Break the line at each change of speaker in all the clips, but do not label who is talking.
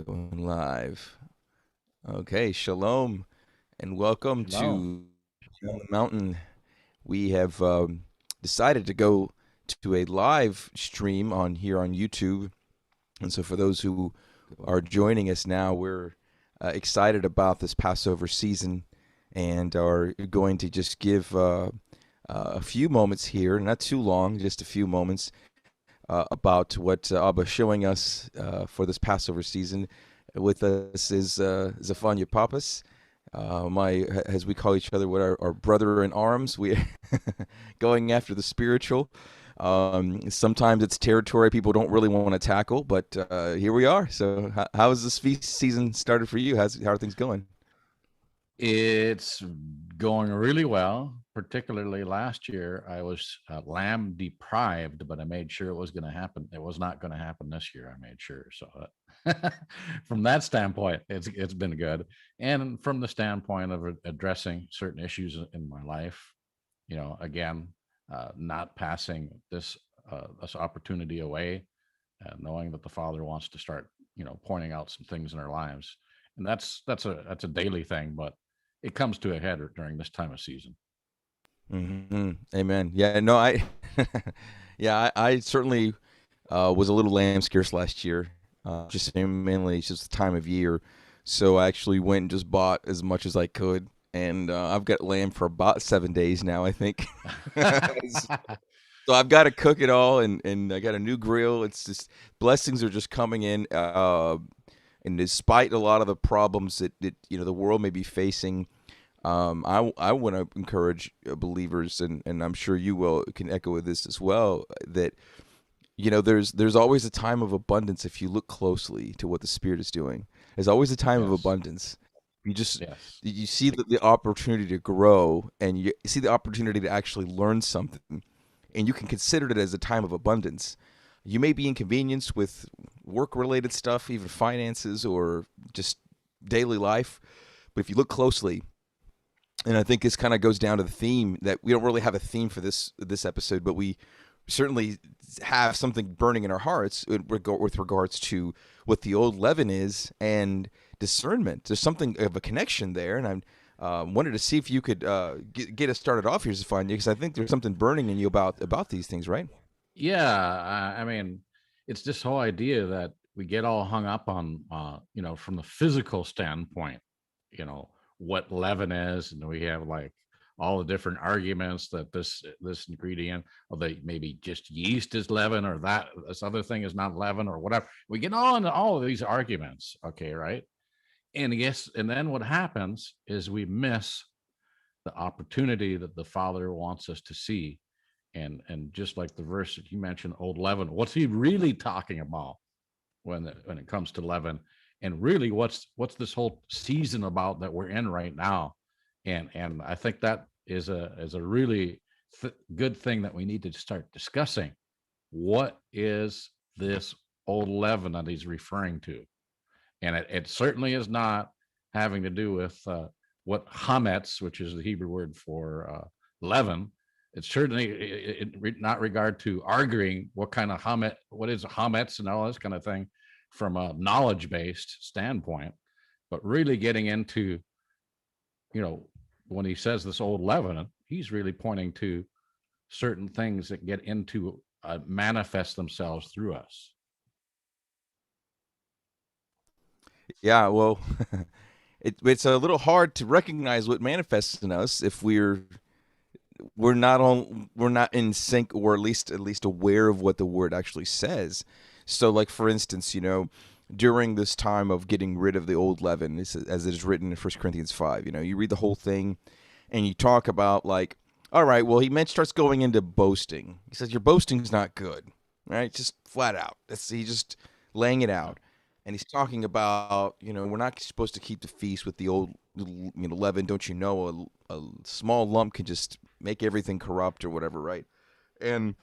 Going live. Okay, shalom and welcome
Hello.
to On the Mountain. We have decided to go to a live stream on here on YouTube. And so, for those who are joining us now, we're excited about this Passover season and are going to just give a few moments here, not too long, just a few moments, about what Abba is showing us for this Passover season. With us is Zephaniah Pappas, as we call each other, what our brother in arms. We going after the spiritual. Sometimes it's territory people don't really want to tackle, but here we are. So, how has this feast season started for you? How are things going?
It's going really well. Particularly last year, I was lamb deprived, but I made sure it was going to happen. It was not going to happen this year. I made sure. So, from that standpoint, it's been good. And from the standpoint of addressing certain issues in my life, again, not passing this opportunity away, knowing that the Father wants to start, pointing out some things in our lives, and that's a daily thing, but it comes to a head during this time of season.
Amen. Yeah, no, yeah, I certainly was a little lamb scarce last year. Just mainly it's just the time of year, so I actually went and just bought as much as I could, and I've got lamb for about 7 days now, I think. So I've got to cook it all, and I got a new grill. It's just blessings are just coming in, and despite a lot of the problems that the world may be facing, I want to encourage believers, and I'm sure you will can echo with this as well, that there's always a time of abundance if you look closely to what the Spirit is doing. There's always a time of
Yes,
abundance.
yes,
You see the opportunity to grow, and you see the opportunity to actually learn something, and you can consider it as a time of abundance. You may be inconvenienced with work related stuff, even finances or just daily life, but if you look closely, and I think this kind of goes down to the theme that we don't really have a theme for this episode, but we certainly have something burning in our hearts with regards to what the old leaven is and discernment. There's something of a connection there, and I wanted to see if you could get us started off here, Zafanya, because I think there's something burning in you about these things, right?
yeah. I mean, it's this whole idea that we get all hung up on, from the physical standpoint, what leaven is, and we have like all the different arguments that this ingredient, or that maybe just yeast is leaven, or that this other thing is not leaven, or whatever. We get all into all of these arguments, okay, right? And yes, and then what happens is we miss the opportunity that the Father wants us to see. And just like the verse that you mentioned, old leaven, what's he really talking about when it comes to leaven? And really, what's this whole season about that we're in right now? And I think that is a really good thing that we need to start discussing. What is this old leaven that he's referring to? And it certainly is not having to do with what hametz, which is the Hebrew word for leaven. It's certainly not regard to arguing what kind of hamet, what is hametz, and all this kind of thing from a knowledge-based standpoint, but really getting into, you know, when he says this old leaven, he's really pointing to certain things that get into manifest themselves through us.
Yeah, well, it's a little hard to recognize what manifests in us if we're not in sync, or at least aware of what the word actually says. So, like for instance, during this time of getting rid of the old leaven, as it is written in 1 Corinthians 5, you read the whole thing, and you talk about, like, all right, well, starts going into boasting. He says your boasting's not good, right? Just flat out. He's just laying it
Yeah.
out, and he's talking about, we're not supposed to keep the feast with the old, leaven. Don't you know a small lump can just make everything corrupt or whatever, right? And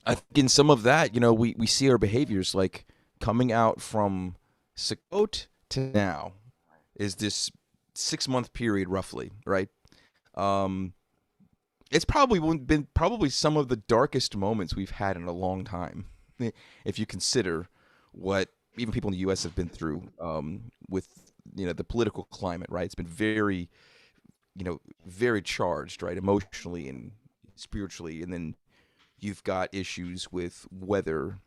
I think in some of that, we see our behaviors, like coming out from Sukkot to now is this 6 month period roughly, right? Um, it's probably been probably some of the darkest moments we've had in a long time, if you consider what even people in the U.S. have been through with the political climate, right? It's been very very charged, right, emotionally and spiritually, and then you've got issues with weather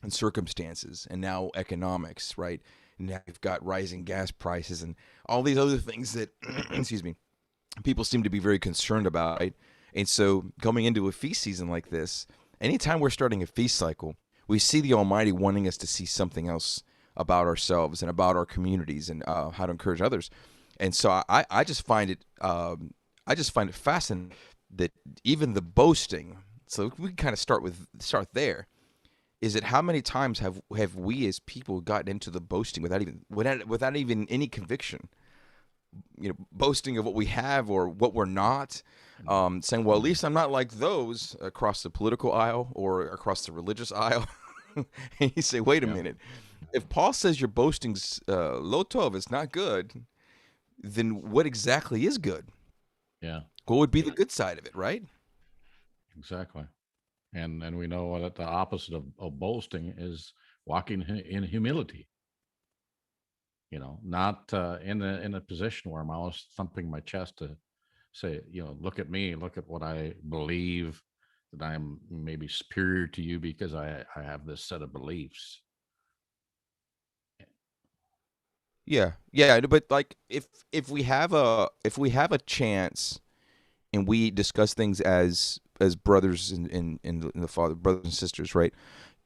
and circumstances, and now economics, right? And now you've got rising gas prices and all these other things that, excuse me, people seem to be very concerned about, right? And so coming into a feast season like this, anytime we're starting a feast cycle, we see the Almighty wanting us to see something else about ourselves and about our communities and how to encourage others. And so I just find it fascinating that even the boasting. So we can kind of start there. Is it how many times have we as people gotten into the boasting without even any conviction? Boasting of what we have or what we're not, saying, well, at least I'm not like those across the political aisle or across the religious aisle. And you say, wait a
Yeah.
minute. If Paul says your boasting's lo tov, it's not good, then what exactly is good?
Yeah.
What would be the good side of it, right?
Exactly. And we know that the opposite of boasting is walking in humility. Not in a position where I'm always thumping my chest to say, look at me, look at what I believe, that I'm maybe superior to you because I have this set of beliefs.
Yeah, yeah, but like if we have a chance and we discuss things as brothers in the Father, brothers and sisters, right?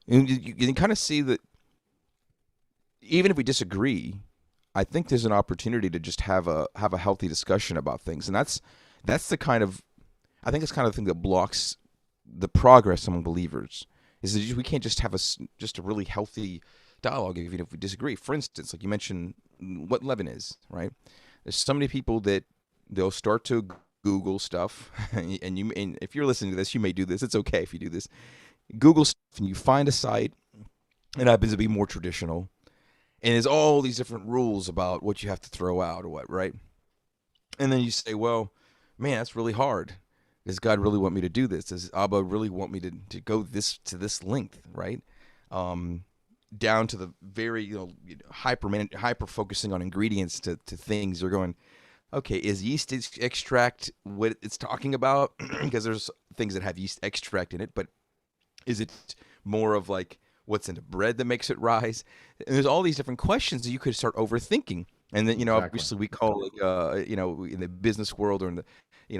And you can kind of see that even if we disagree, I think there's an opportunity to just have a healthy discussion about things, and that's the kind of I think it's kind of the thing that blocks the progress among believers is that we can't just have just a really healthy dialogue even if we disagree. For instance, like you mentioned, what leaven is, right? There's so many people that they'll start to Google stuff, and if you're listening to this, you may do this. It's okay if you do this. Google stuff, and you find a site. It happens to be more traditional, and there's all these different rules about what you have to throw out or what, right? And then you say, well, man, that's really hard. Does God really want me to do this? Does Abba really want me to go this length, right? Um, Down to the very hyper focusing on ingredients to things. You're going, okay, is yeast extract what it's talking about? Because there's things that have yeast extract in it, but is it more of like what's in the bread that makes it rise? And there's all these different questions that you could start overthinking. And then,
Exactly.
obviously we call it, in the business world or in the,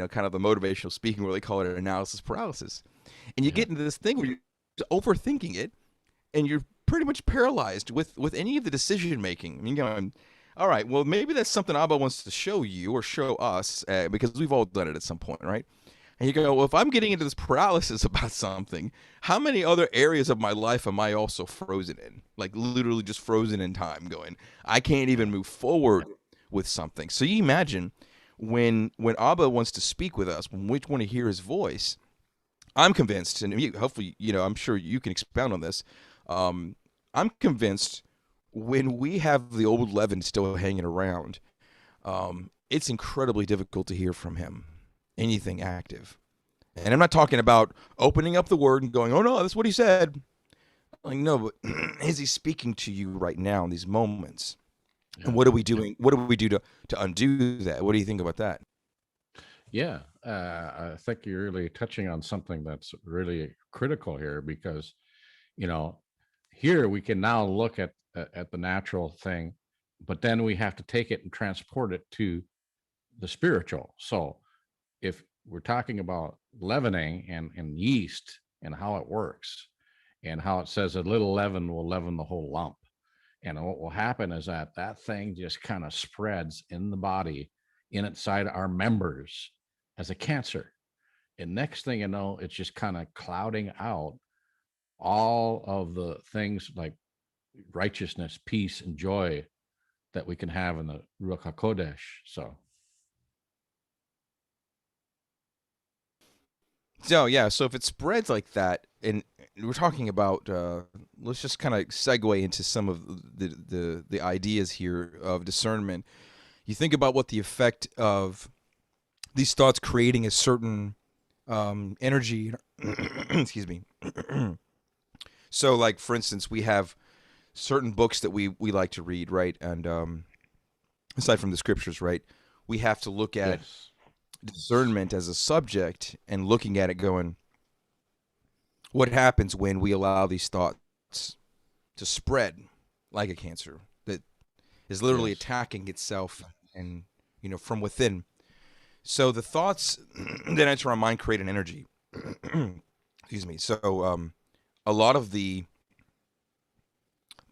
kind of the motivational speaking world, they call it analysis paralysis. And you
Yeah.
get into this thing where you're overthinking it and you're pretty much paralyzed with any of the decision making. I mean, all right, well, maybe that's something Abba wants to show you or show us because we've all done it at some point, right? And you go, well, if I'm getting into this paralysis about something, how many other areas of my life am I also frozen in? Like literally just frozen in time, going, I can't even move forward with something. So you imagine when Abba wants to speak with us, when we want to hear his voice, I'm convinced, and hopefully, I'm sure you can expound on this. Um, I'm convinced when we have the old leaven still hanging around, it's incredibly difficult to hear from him anything active. And I'm not talking about opening up the word and going, "Oh no, that's what he said." Like no, but is he speaking to you right now in these moments? And
Yeah.
what are we doing? What do we do to undo that? What do you think about that?
Yeah. I think you're really touching on something that's really critical here because, you know, here we can now look at the natural thing, but then we have to take it and transport it to the spiritual. So if we're talking about leavening and yeast and how it works and how it says a little leaven will leaven the whole lump. And what will happen is that that thing just kind of spreads in the body, in inside our members as a cancer. And next thing you know, it's just kind of clouding out all of the things like righteousness, peace, and joy that we can have in the Ruach HaKodesh. So,
So yeah, so if it spreads like that, and we're talking about, let's just kind of segue into some of the ideas here of discernment. You think about what the effect of these thoughts creating a certain energy. Excuse me. So, like for instance, we have certain books that we like to read, right? And aside from the scriptures, right, we have to look at
Yes.
discernment as a subject and looking at it going, what happens when we allow these thoughts to spread like a cancer that is literally
Yes.
attacking itself and from within. So the thoughts that enter our mind create an energy. Excuse me. So a lot of the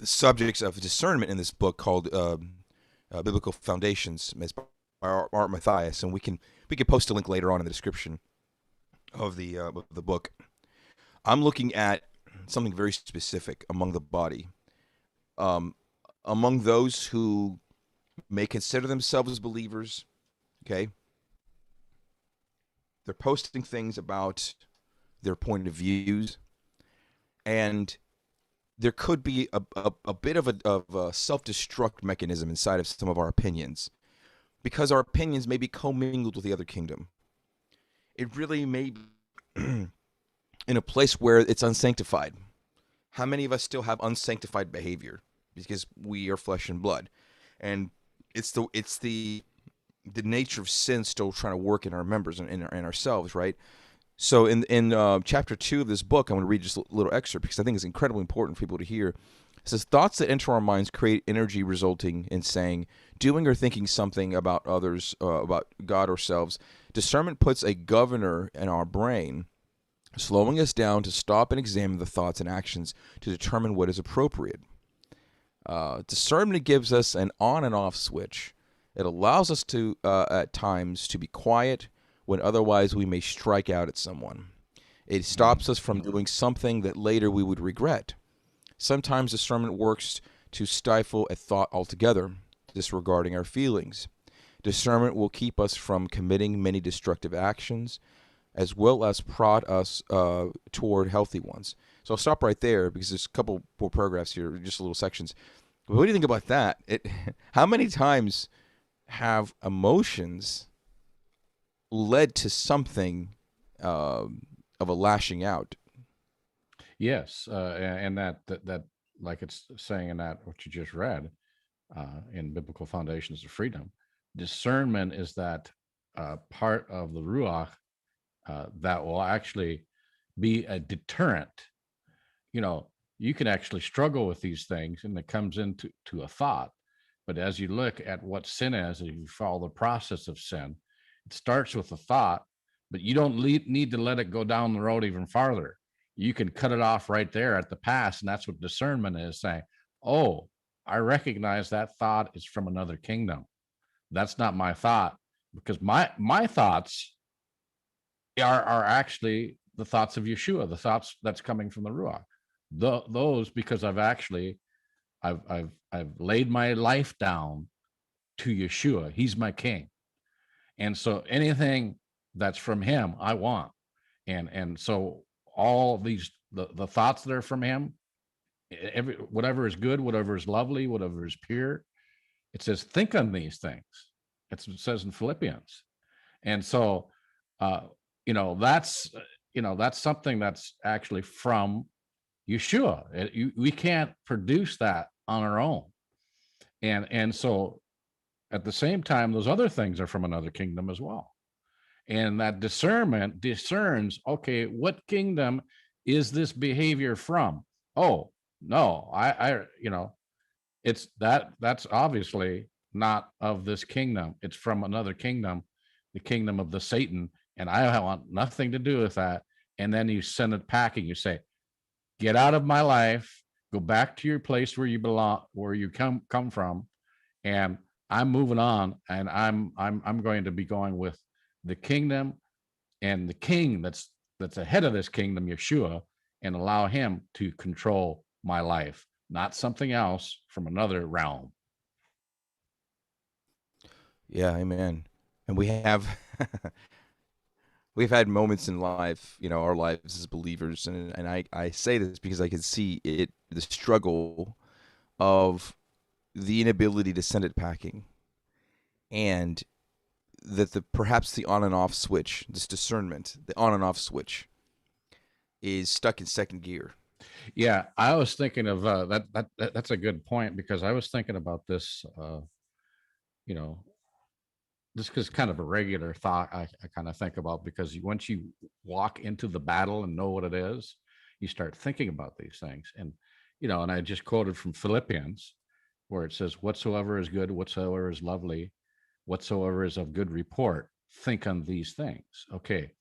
subjects of discernment in this book called Biblical Foundations is by Art Matthias, and we can post a link later on in the description of the book. I'm looking at something very specific among the body, um, among those who may consider themselves believers. Okay, they're posting things about their point of views, and there could be a bit of a self-destruct mechanism inside of some of our opinions because our opinions may be commingled with the other kingdom. It really may be in a place where it's unsanctified. How many of us still have unsanctified behavior because we are flesh and blood, and it's the nature of sin still trying to work in our members and in ourselves, right? So in chapter 2 of this book, I'm going to read just a little excerpt because I think it's incredibly important for people to hear. It says, thoughts that enter our minds create energy resulting in saying, doing, or thinking something about others, about God or selves. Discernment puts a governor in our brain, slowing us down to stop and examine the thoughts and actions to determine what is appropriate. Discernment gives us an on and off switch. It allows us to, at times, to be quiet when otherwise we may strike out at someone. It stops us from doing something that later we would regret. Sometimes discernment works to stifle a thought altogether, disregarding our feelings. Discernment will keep us from committing many destructive actions, as well as prod us toward healthy ones. So I'll stop right there because there's a couple more paragraphs here, just little sections. But what do you think about that? How many times have emotions led to something of a lashing out?
Yes. And that, like it's saying in that, what you just read, in Biblical Foundations of Freedom, discernment is that part of the Ruach that will actually be a deterrent. You know, you can actually struggle with these things and it comes into a thought. But as you look at what sin is, as you follow the process of sin, it starts with a thought, but you don't need to let it go down the road even farther. You can cut it off right there at the pass. And that's what discernment is saying. Oh, I recognize that thought is from another kingdom. That's not my thought because my thoughts are actually the thoughts of Yeshua, the thoughts that's coming from the Ruach. Those because I've laid my life down to Yeshua. He's my king. And so anything that's from him, I want. And so all these the thoughts that are from him, whatever is good, whatever is lovely, whatever is pure, it says think on these things. That's what it says in Philippians. And so uh, that's that's something that's actually from Yeshua. We can't produce that on our own. And so at the same time, those other things are from another kingdom as well. And that discernment discerns, okay, what kingdom is this behavior from? Oh, no, it's that's obviously not of this kingdom. It's from another kingdom, the kingdom of the Satan, and I want nothing to do with that. And then you send it packing. You say, get out of my life, go back to your place where you belong, where you come from, and I'm moving on, and I'm going to be going with the kingdom and the king that's ahead of this kingdom, Yeshua, and allow him to control my life, not something else from another realm.
Yeah, amen. And we have we've had moments in life, our lives as believers, and I say this because I can see it, the struggle of the inability to send it packing, and that perhaps the on and off switch, this discernment, the on and off switch, is stuck in second gear.
Yeah, I was thinking of that's a good point, because I was thinking about this. You know, this is kind of a regular thought I kind of think about, because once you walk into the battle and know what it is, you start thinking about these things. And and I just quoted from Philippians, where it says, "Whatsoever is good, whatsoever is lovely, whatsoever is of good report, think on these things." Okay,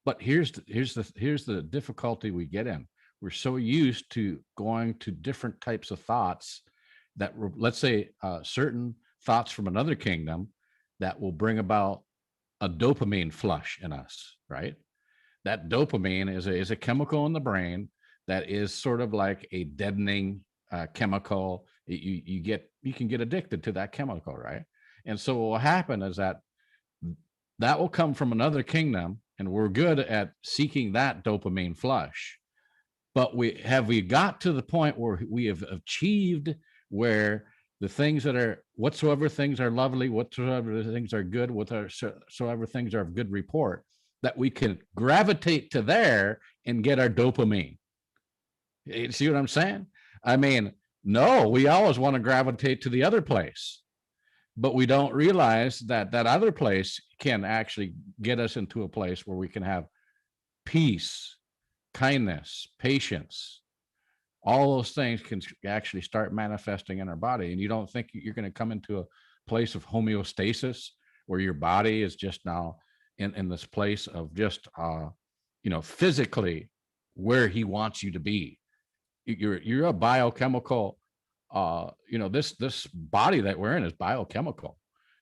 but here's the difficulty we get in. We're so used to going to different types of thoughts that let's say certain thoughts from another kingdom that will bring about a dopamine flush in us, right? That dopamine is a chemical in the brain that is sort of like a deadening chemical. You can get addicted to that chemical, right? And so what will happen is that will come from another kingdom, and we're good at seeking that dopamine flush. But we got to the point where we have achieved, where the things that are whatsoever things are lovely, whatsoever things are good, whatsoever things are of good report, that we can gravitate to there and get our dopamine. You see what I'm saying? I mean, no, we always want to gravitate to the other place, but we don't realize that that other place can actually get us into a place where we can have peace, kindness, patience. All those things can actually start manifesting in our body. And you don't think you're going to come into a place of homeostasis, where your body is just now in this place of just physically where he wants you to be. You're a biochemical. This body that we're in is biochemical,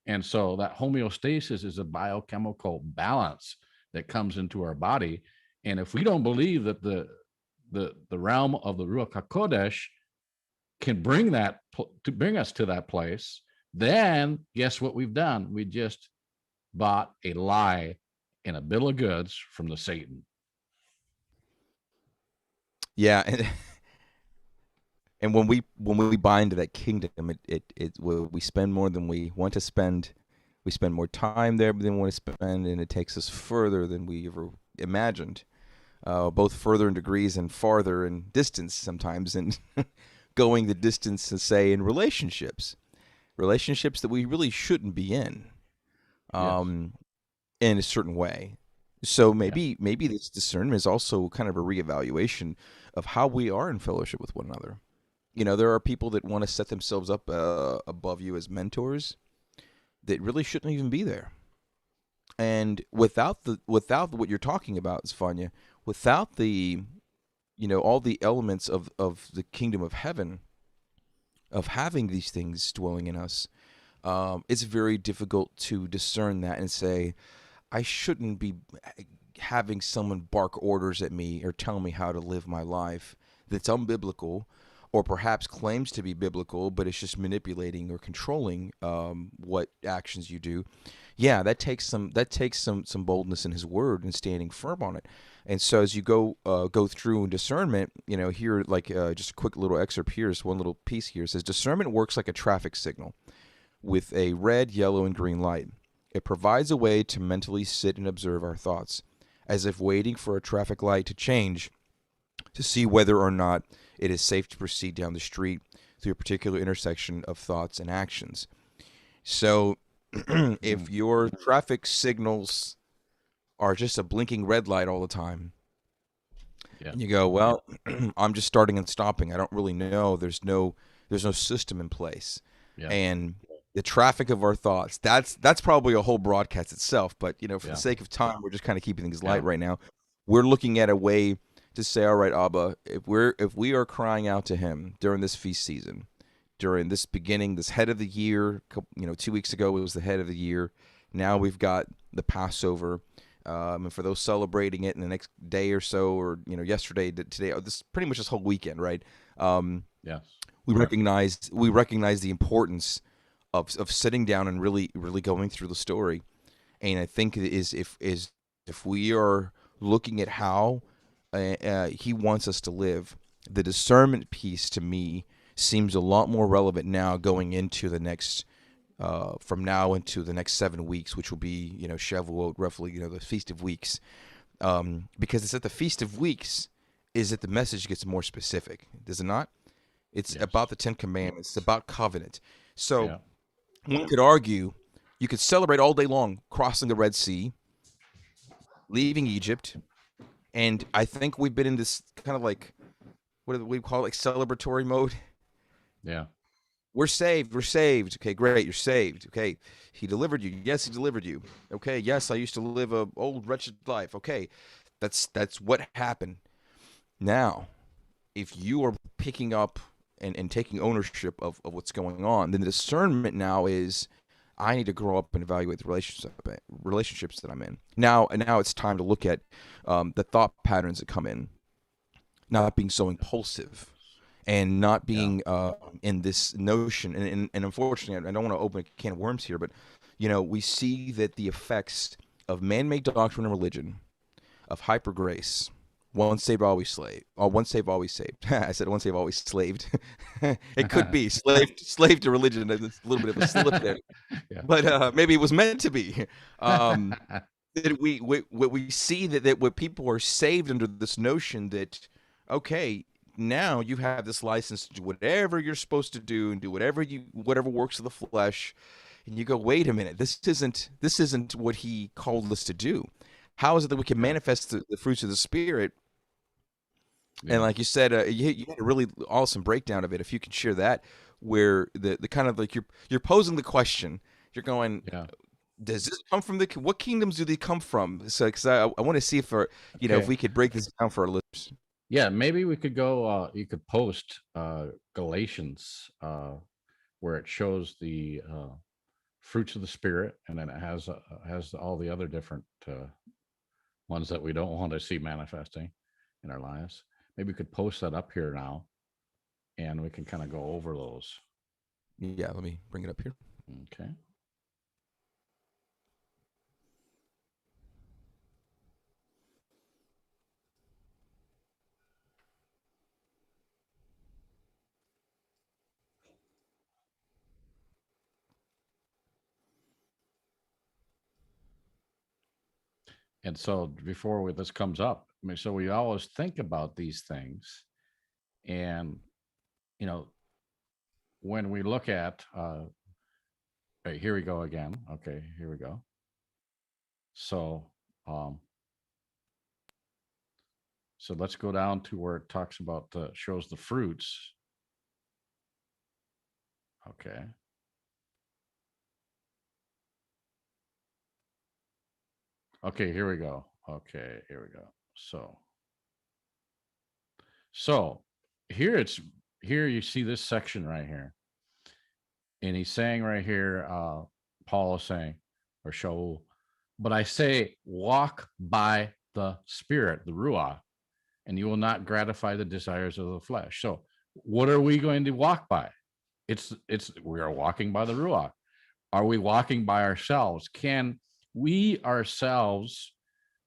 and so that homeostasis is a biochemical balance that comes into our body. And if we don't believe that the realm of the Ruach Hakodesh can bring us to that place, then guess what we've done? We just bought a lie in a bill of goods from the Satan.
Yeah, and when we buy into that kingdom, we spend more than we want to spend. We spend more time there than we want to spend, and it takes us further than we ever imagined. Both further in degrees and farther in distance sometimes, and going the distance to say in relationships that we really shouldn't be
Yes.
um, in a certain way. So
Yeah.
maybe this discernment is also kind of a reevaluation of how we are in fellowship with one another. There are people that want to set themselves up above you as mentors that really shouldn't even be there. And without what you're talking about, Svanya, without the all the elements of the kingdom of heaven, of having these things dwelling in us, it's very difficult to discern that and say, I shouldn't be having someone bark orders at me or tell me how to live my life that's unbiblical, or perhaps claims to be biblical, but it's just manipulating or controlling what actions you do. Yeah, that takes some boldness in His Word and standing firm on it. And so as you go through discernment, here, like, just a quick little excerpt here is one little piece here. It says discernment works like a traffic signal with a red, yellow, and green light. It provides a way to mentally sit and observe our thoughts, as if waiting for a traffic light to change to see whether or not it is safe to proceed down the street through a particular intersection of thoughts and actions. So, if
Mm.
your traffic signals are just a blinking red light all the time,
Yeah.
and you go, well, I'm just starting and stopping. I don't really know. There's no system in place,
Yeah.
and the traffic of our thoughts. That's probably a whole broadcast itself. But for the
Yeah.
sake of time, we're just kind of keeping things light
Yeah.
right now. We're looking at a way to say, all right, Abba, if we are crying out to Him during this feast season, during this beginning, this head of the year. 2 weeks ago it was the head of the year. Now we've got the Passover. And for those celebrating it in the next day or so, or yesterday, today, this pretty much this whole weekend, right? Um,
Yes.
we recognize the importance of sitting down and really really going through the story. And I think it is if we are looking at how He wants us to live, the discernment piece to me seems a lot more relevant now, going into the next from now into the next 7 weeks, which will be Shavuot, roughly, the Feast of Weeks, because it's at the Feast of Weeks is that the message gets more specific, does it not? It's
Yes.
about the Ten Commandments. It's about covenant. So
Yeah.
one could argue you could celebrate all day long crossing the Red Sea, leaving Egypt, and I think we've been in this kind of like what do we call it, like celebratory mode.
Yeah.
We're saved. We're saved. Okay, great. You're saved. Okay, he delivered you. Yes, he delivered you. Okay, yes, I used to live a old wretched life. Okay, that's what happened. Now, if you are picking up and taking ownership of what's going on, then the discernment now is I need to grow up and evaluate the relationships that I'm in. Now it's time to look at the thought patterns that come in, not being so impulsive and not
Yeah.
being in this notion. And unfortunately, I don't want to open a can of worms here, but we see that the effects of man-made doctrine and religion, of hyper grace, once saved, always slave. Oh, once saved, always saved. I said once saved, always slaved. It could be slave to religion. It's a little bit of a slip there,
Yeah.
but maybe it was meant to be. That we see that what people are saved under this notion that okay, now you have this license to do whatever you're supposed to do and do whatever works of the flesh, and you go, wait a minute, this isn't what he called us to do. How is it that we can
Yeah.
manifest the fruits of the spirit? And
Yeah.
like you said, you had a really awesome breakdown of it. If you could share that, where the kind of like you're posing the question, you're going,
Yeah.
does this come from what kingdoms do they come from? So, because I want to see if
Okay.
we could break this down for our listeners.
Yeah, maybe we could go you could post Galatians where it shows the fruits of the spirit, and then it has all the other different ones that we don't want to see manifesting in our lives. Maybe we could post that up here now, and we can kind of go over those.
Yeah, let me bring it up here.
Okay. And so before this comes up, I mean, so we always think about these things, and you know, when we look at, right, here we go again. Okay, here we go. So, um, so let's go down to where it talks about shows the fruits. Okay. Okay, here we go. Okay, here we go. So here you see this section right here, and he's saying right here, Paul is saying, or Shaul, but I say, walk by the Spirit, the Ruach, and you will not gratify the desires of the flesh. So, what are we going to walk by? It's we are walking by the Ruach. Are we walking by ourselves? Can we ourselves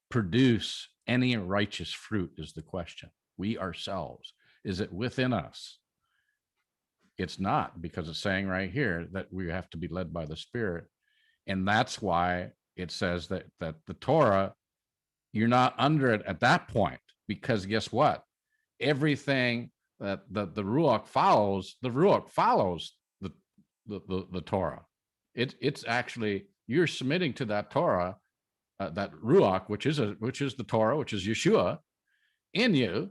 produce any righteous fruit? Is the question. We ourselves. Is it within us? It's not, because it's saying right here that we have to be led by the Spirit. And that's why it says that the Torah, you're not under it at that point, because guess what? Everything that the Ruach follows, the Torah. It's actually, you're submitting to that Torah, that Ruach, which is the Torah, which is Yeshua in you,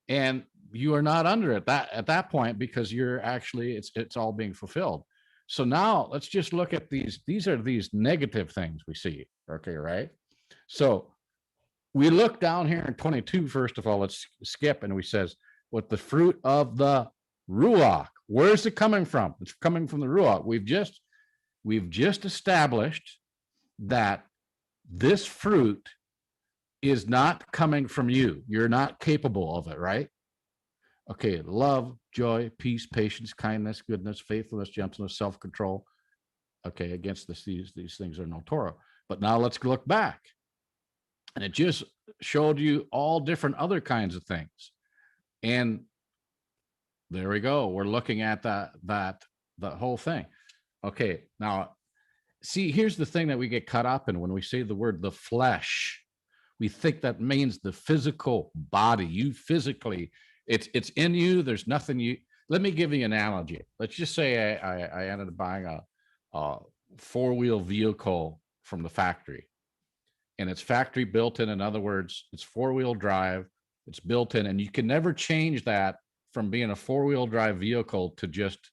and you are not under it at that point, because you're actually, it's all being fulfilled. So now let's just look at these are these negative things we see. Okay, right? So we look down here in 22. First of all, let's skip, and we says, with the fruit of the Ruach. Where's it coming from? It's coming from the Ruach. We've just established that this fruit is not coming from you. You're not capable of it, right? Okay, love, joy, peace, patience, kindness, goodness, faithfulness, gentleness, self-control. Okay, against these things are no Torah. But now let's look back. And it just showed you all different other kinds of things. And there we go. We're looking at the whole thing. Okay, now see, here's the thing that we get caught up in when we say the word the flesh. we think that means the physical body. You physically, it's in you. There's nothing you. Let me give you an analogy. Let's just say I ended up buying a four-wheel vehicle from the factory, and it's factory built in. In other words, it's four-wheel drive. It's built in, and you can never change that from being a four-wheel drive vehicle to just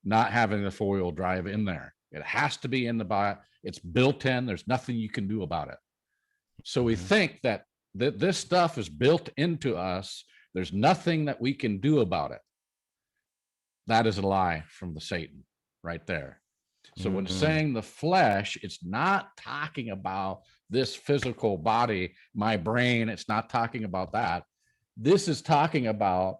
not having the four-wheel drive in there. It has to be in the body. It's built in. There's nothing you can do about it. So we think that this stuff is built into us. There's nothing that we can do about it. That is a lie from the Satan right there. So when saying the flesh, it's not talking about this physical body, my brain. It's not talking about that. This is talking about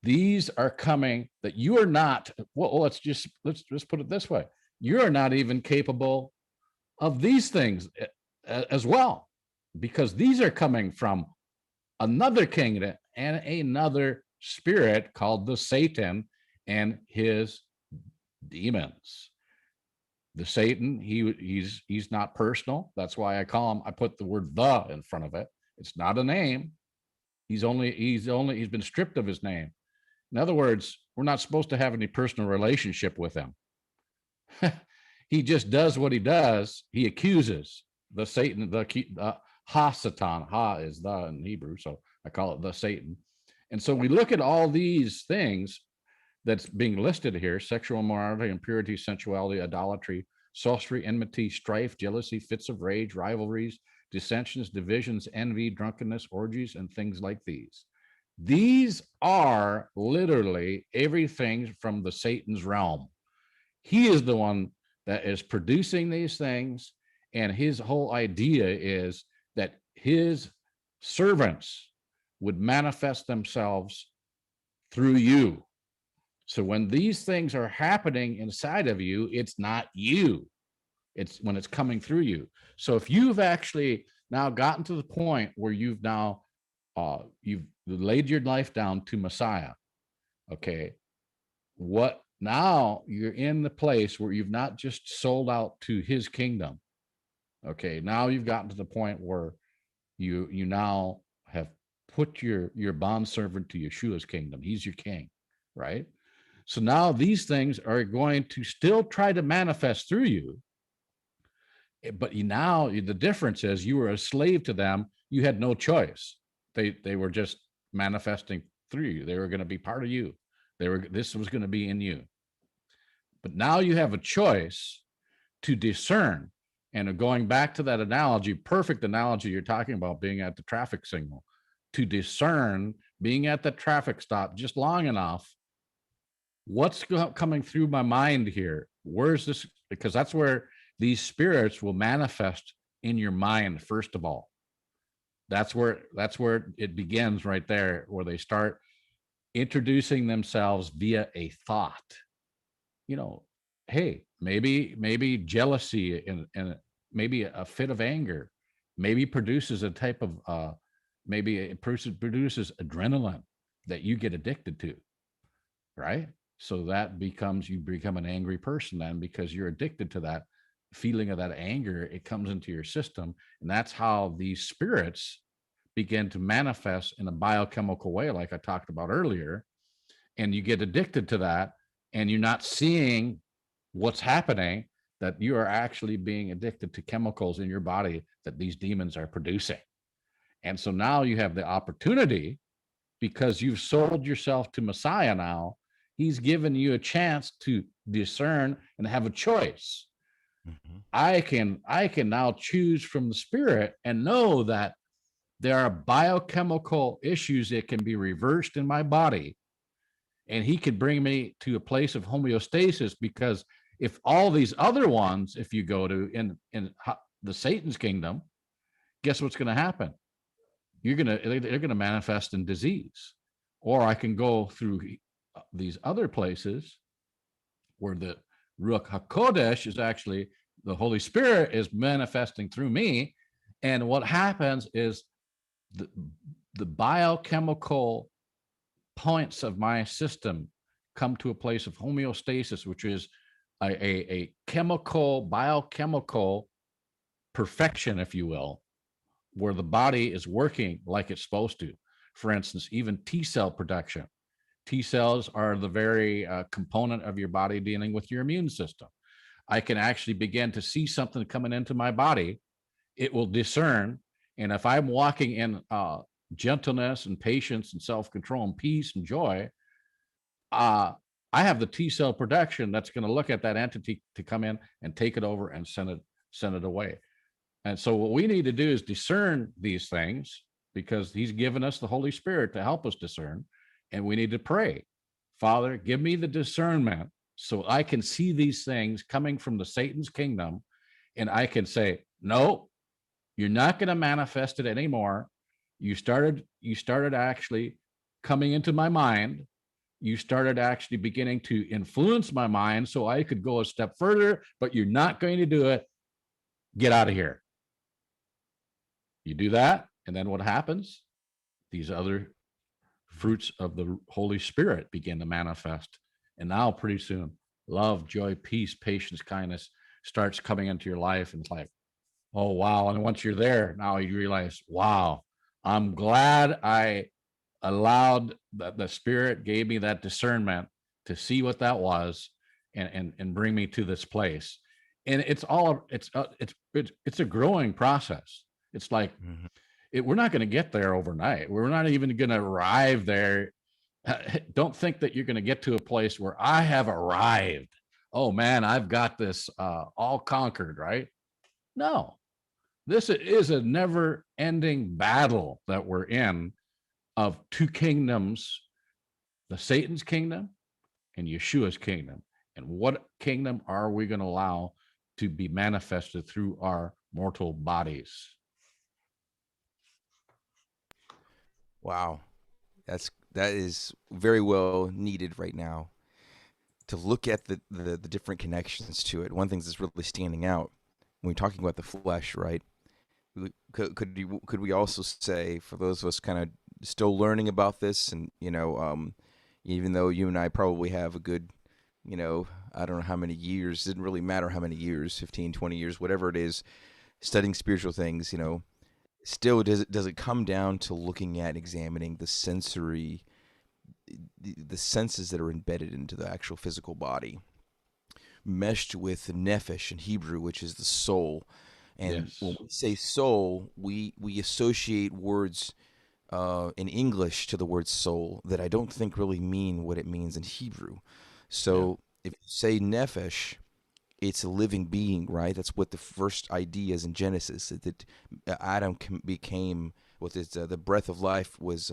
these are coming that you are not. Well, let's just put it this way: you are not even capable of these things as well, because these are coming from another kingdom and another spirit called the Satan and his demons. The Satan, he's not personal. That's why I call him. I put the word "the" in front of it. It's not a name. He's been stripped of his name. In other words, we're not supposed to have any personal relationship with him. He just does what he does. He accuses the Satan, the Ha-Satan. Ha is the in Hebrew, so I call it the Satan. And so we look at all these things that's being listed here: sexual immorality, impurity, sensuality, idolatry, sorcery, enmity, strife, jealousy, fits of rage, rivalries, dissensions, divisions, envy, drunkenness, orgies, and things like these. These are literally everything from the Satan's realm. He is the one that is producing these things, and his whole idea is that his servants would manifest themselves through you. So when these things are happening inside of you, it's not you. It's when it's coming through you. So if you've actually now gotten to the point where you've laid your life down to Messiah, okay, what now you're in the place where you've not just sold out to his kingdom. Okay, now you've gotten to the point where you now have put your bondservant to Yeshua's kingdom. He's your king, right? So now these things are going to still try to manifest through you, but the difference is you were a slave to them. You had no choice. They were just manifesting through you. They were going to be part of you. This was going to be in you. But now you have a choice to discern. And going back to that analogy, perfect analogy you're talking about, being at the traffic signal, to discern, being at the traffic stop just long enough, what's coming through my mind here? Where's this? Because that's where these spirits will manifest in your mind, first of all. That's where it begins, right there, where they start introducing themselves via a thought. Hey, maybe jealousy and maybe a fit of anger, maybe produces a type of maybe it produces adrenaline that you get addicted to, right? So that you become an angry person then, because you're addicted to that feeling of that anger. It comes into your system, and that's how these spirits begin to manifest in a biochemical way, like I talked about earlier. And you get addicted to that, and you're not seeing what's happening, that you are actually being addicted to chemicals in your body that these demons are producing. And so now you have the opportunity, because you've sold yourself to Messiah now. He's given you a chance to discern and have a choice. I can now choose from the Spirit and know that there are biochemical issues that can be reversed in my body, and he could bring me to a place of homeostasis. Because if all these other ones, if you go to in the Satan's kingdom, guess what's going to happen? They're going to manifest in disease. Or I can go through these other places where the Ruach HaKodesh is actually, the Holy Spirit is manifesting through me. And what happens is the biochemical points of my system come to a place of homeostasis, which is a biochemical perfection, if you will, where the body is working like it's supposed to. For instance, even T cell production. T cells are the very component of your body dealing with your immune system. I can actually begin to see something coming into my body. It will discern. And if I'm walking in gentleness and patience and self control and peace and joy, uh, I have the T cell production that's going to look at that entity to come in and take it over and send it away. And so what we need to do is discern these things, because he's given us the Holy Spirit to help us discern. And we need to pray, Father, give me the discernment so I can see these things coming from the Satan's kingdom. And I can say, no, you're not going to manifest it anymore. You started actually coming into my mind. You started actually beginning to influence my mind so I could go a step further, but you're not going to do it. Get out of here. You do that, and then what happens? These other fruits of the Holy Spirit begin to manifest. And now, pretty soon, love, joy, peace, patience, kindness starts coming into your life. And it's like, oh, wow. And once you're there, now you realize, wow, I'm glad I allowed the Spirit gave me that discernment to see what that was, and bring me to this place. And it's a growing process. It's like,
Mhm.
we're not going to get there overnight. We're not even going to arrive there. Don't think that you're going to get to a place where I have arrived. Oh man, I've got this all conquered, right? No, this is a never ending battle that we're in, of two kingdoms, the Satan's kingdom and Yeshua's kingdom. And what kingdom are we going to allow to be manifested through our mortal bodies?
Wow, that is very well needed right now to look at the different connections to it. One thing that's really standing out when we're talking about the flesh, right? Could we also say, for those of us kind of still learning about this, and even though you and I probably have a good, I don't know how many years, it didn't really matter how many years, 15, 20 years, whatever it is, studying spiritual things, still does it come down to looking at examining the sensory, the senses that are embedded into the actual physical body, meshed with nephesh in Hebrew, which is the soul. And when
Yes.
we say soul, we associate words in English to the word soul that I don't think really mean what it means in Hebrew.
Yeah.
So if you say nephesh, it's a living being, right? That's what the first idea is in Genesis. That Adam became what is the breath of life was.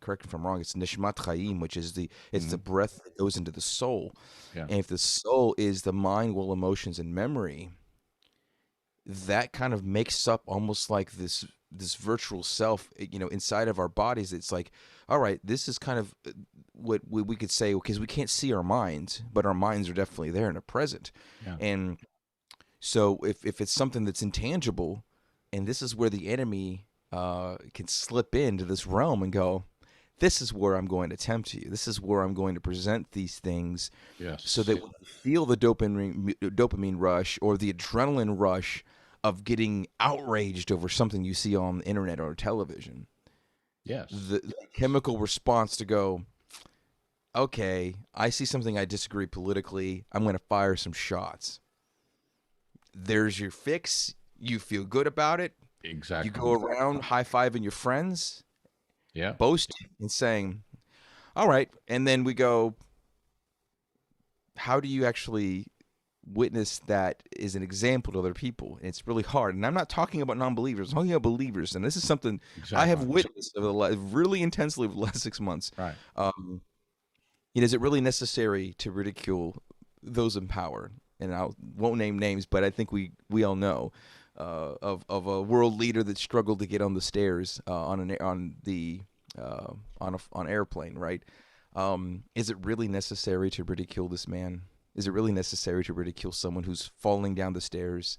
Correct me if I'm wrong. It's nishmat chaim, which is it's the
Mhm.
breath that goes into the soul.
Yeah.
And if the soul is the mind, will, emotions, and memory, that kind of makes up almost like this virtual self, inside of our bodies. It's like, all right, this is kind of what we could say, because we can't see our minds, but our minds are definitely there and are present.
Yeah.
And so if it's something that's intangible, and this is where the enemy can slip into this realm and go, this is where I'm going to tempt you. This is where I'm going to present these things, so
Yes.
that when you feel the dopamine rush or the adrenaline rush of getting outraged over something you see on the internet or television,
Yes.
the chemical response to go, okay, I see something I disagree politically, I'm going to fire some shots. There's your fix. You feel good about it. You
Exactly.
go around high fiving your friends,
Yeah.
boasting and saying, all right. And then we go, how do you actually witness that as an example to other people? And it's really hard. And I'm not talking about non-believers. I'm talking about believers. And this is something I have
Exactly.
witnessed really intensely over the last 6 months.
Right.
Um, is it really necessary to ridicule those in power? And I won't name names, but I think we all know of a world leader that struggled to get on the stairs on airplane, right? Is it really necessary to ridicule this man? Is it really necessary to ridicule someone who's falling down the stairs?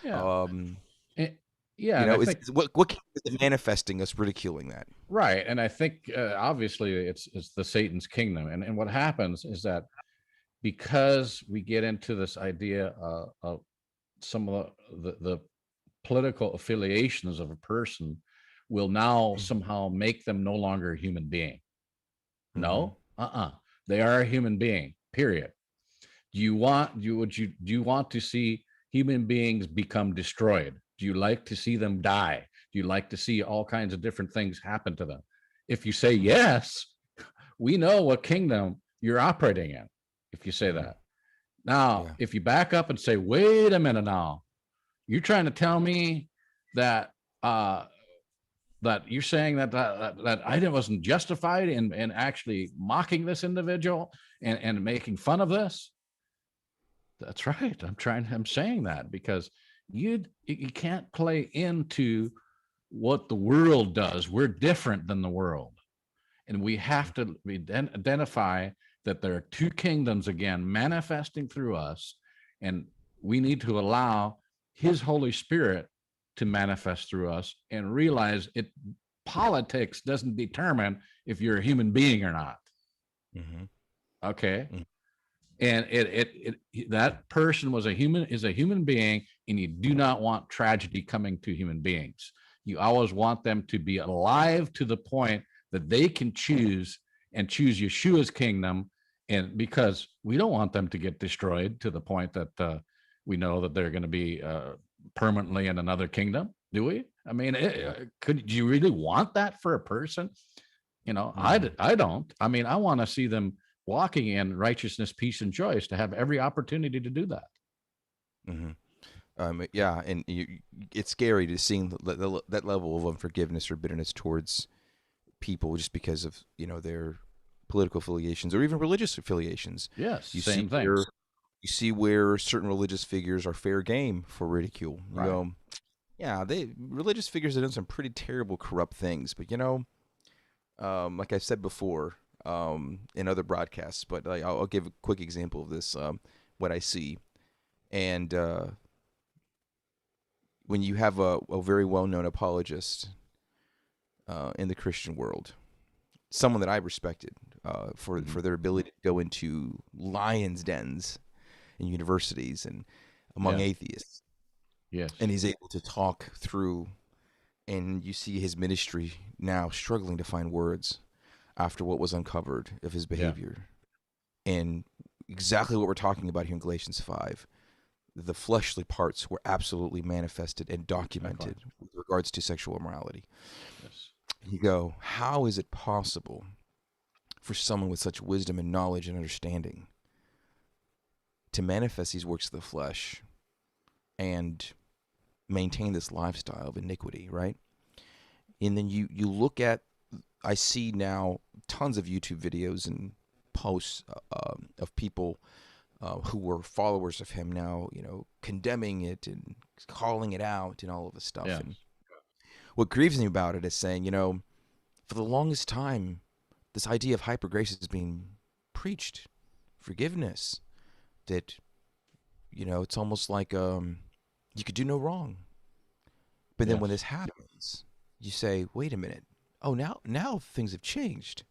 Yeah.
Um,
And, yeah. And I think,
what is manifesting us ridiculing that?
right. And I think obviously it's the Satan's kingdom. And what happens is that because we get into this idea of some of the political affiliations of a person will now somehow make them no longer a human being.
Mm-hmm.
No, they are a human being. Period. Do you want to see human beings become destroyed? Do you like to see them die? Do you like to see all kinds of different things happen to them? If you say
Mm-hmm.
yes, we know what kingdom you're operating in. If you say
Mm-hmm.
that. Now,
Yeah.
if you back up and say, wait a minute now, you're trying to tell me that uh, that you're saying that I wasn't justified in actually mocking this individual and making fun of this. That's right. I'm saying that because you can't play into what the world does. We're different than the world. And we have to identify that there are two kingdoms again manifesting through us, and we need to allow his Holy Spirit to manifest through us and realize it politics doesn't determine if you're a human being or not.
Mm-hmm.
Okay.
Mm-hmm.
And that person is a human being, and you do not want tragedy coming to human beings. You always want them to be alive to the point that they can choose Yeshua's kingdom, and because we don't want them to get destroyed to the point that we know that they're going to be permanently in another kingdom. Do we? I mean, do you really want that for a person? I don't. I mean, I want to see them walking in righteousness, peace, and joy, is to have every opportunity to do that.
Mm-hmm. Yeah, and it's scary to seeing that level of unforgiveness or bitterness towards people just because of their political affiliations or even religious affiliations.
Yes,
You see
same thing.
where you see where certain religious figures are fair game for ridicule. You
Right.
go, yeah, religious figures have done some pretty terrible, corrupt things, but like I said before in other broadcasts, but I'll give a quick example of this. What I see, and when you have a very well-known apologist in the Christian world, someone that I respected for their ability to go into lions' dens in universities and among
Yeah.
atheists,
Yes.
and he's able to talk through, and you see his ministry now struggling to find words after what was uncovered of his
Yeah.
behavior, and exactly what we're talking about here in Galatians 5. The fleshly parts were absolutely manifested and documented with regards to sexual immorality.
Yes.
You go, how is it possible for someone with such wisdom and knowledge and understanding to manifest these works of the flesh and maintain this lifestyle of iniquity, right? And then you look at, I see now tons of YouTube videos and posts of people who were followers of him now, condemning it and calling it out and all of this stuff.
Yes.
And what grieves me about it is saying, for the longest time, this idea of hyper grace is being preached, forgiveness, that, it's almost like you could do no wrong. But then when
Yes.
this happens, you say, wait a minute. Oh, now things have changed.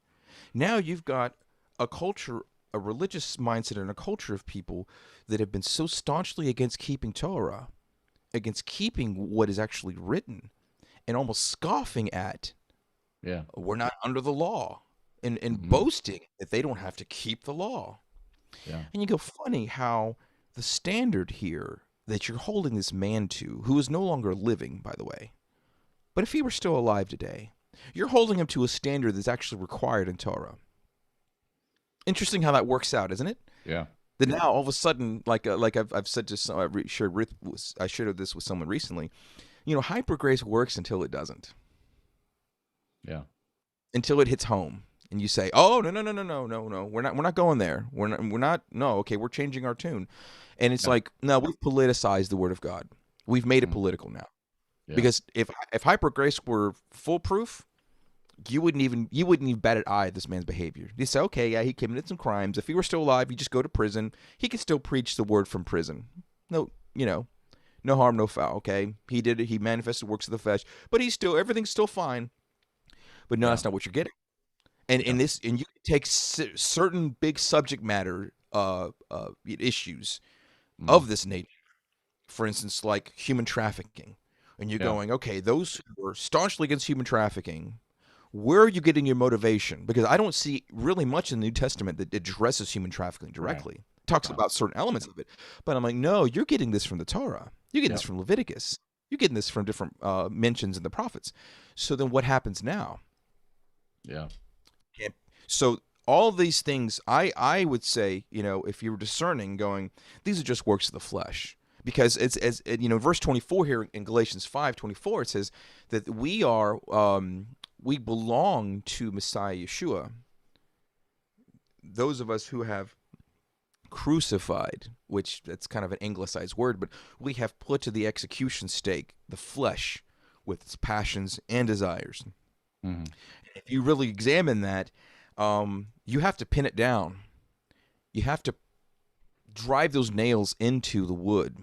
Now you've got a culture, a religious mindset, and a culture of people that have been so staunchly against keeping Torah, against keeping what is actually written, and almost scoffing at,
Yeah.
we're not under the law, and
Mhm.
boasting that they don't have to keep the law.
Yeah.
And you go, funny how the standard here that you're holding this man to, who is no longer living, by the way, but if he were still alive today, you're holding him to a standard that's actually required in Torah. Interesting how that works out, isn't it?
Yeah.
That now all of a sudden, like I've said to some, I shared this with someone recently. Hyper grace works until it doesn't,
Yeah.
until it hits home, and you say, "Oh, no, we're not going there. We're not. No, okay, we're changing our tune," and it's
Yeah.
like, no, we've politicized the Word of God. We've made it
Mhm.
political now.
Yeah.
Because if hyper grace were foolproof, you wouldn't even bat an eye at this man's behavior. You say, okay, yeah, he committed some crimes. If he were still alive, he'd just go to prison. He could still preach the word from prison. No, no harm, no foul. Okay, he did it. He manifested works of the flesh, but everything's still fine. But no,
Yeah.
that's not what you're getting. And
Yeah.
and you take certain big subject matter issues
Mhm.
of this nature. For instance, like human trafficking, And you're
Yeah.
going, okay, those who are staunchly against human trafficking, where are you getting your motivation? Because I don't see really much in the New Testament that addresses human trafficking
Right.
directly. It talks
Right.
about certain elements of it. But I'm like, no, you're getting this from the Torah. You're getting this
Yep.
from Leviticus. You're getting this from different mentions in the prophets. So then what happens now?
Yeah.
Can't- So all these things, I would say, if you were discerning, going, these are just works of the flesh. Because it's as verse 24 here in Galatians 5:24, it says that we belong to Messiah Yeshua. Those of us who have crucified, which that's kind of an anglicized word, but we have put to the execution stake the flesh with its passions and desires.
Hmm.
If you really examine that, you have to pin it down. You have to drive those nails into the wood.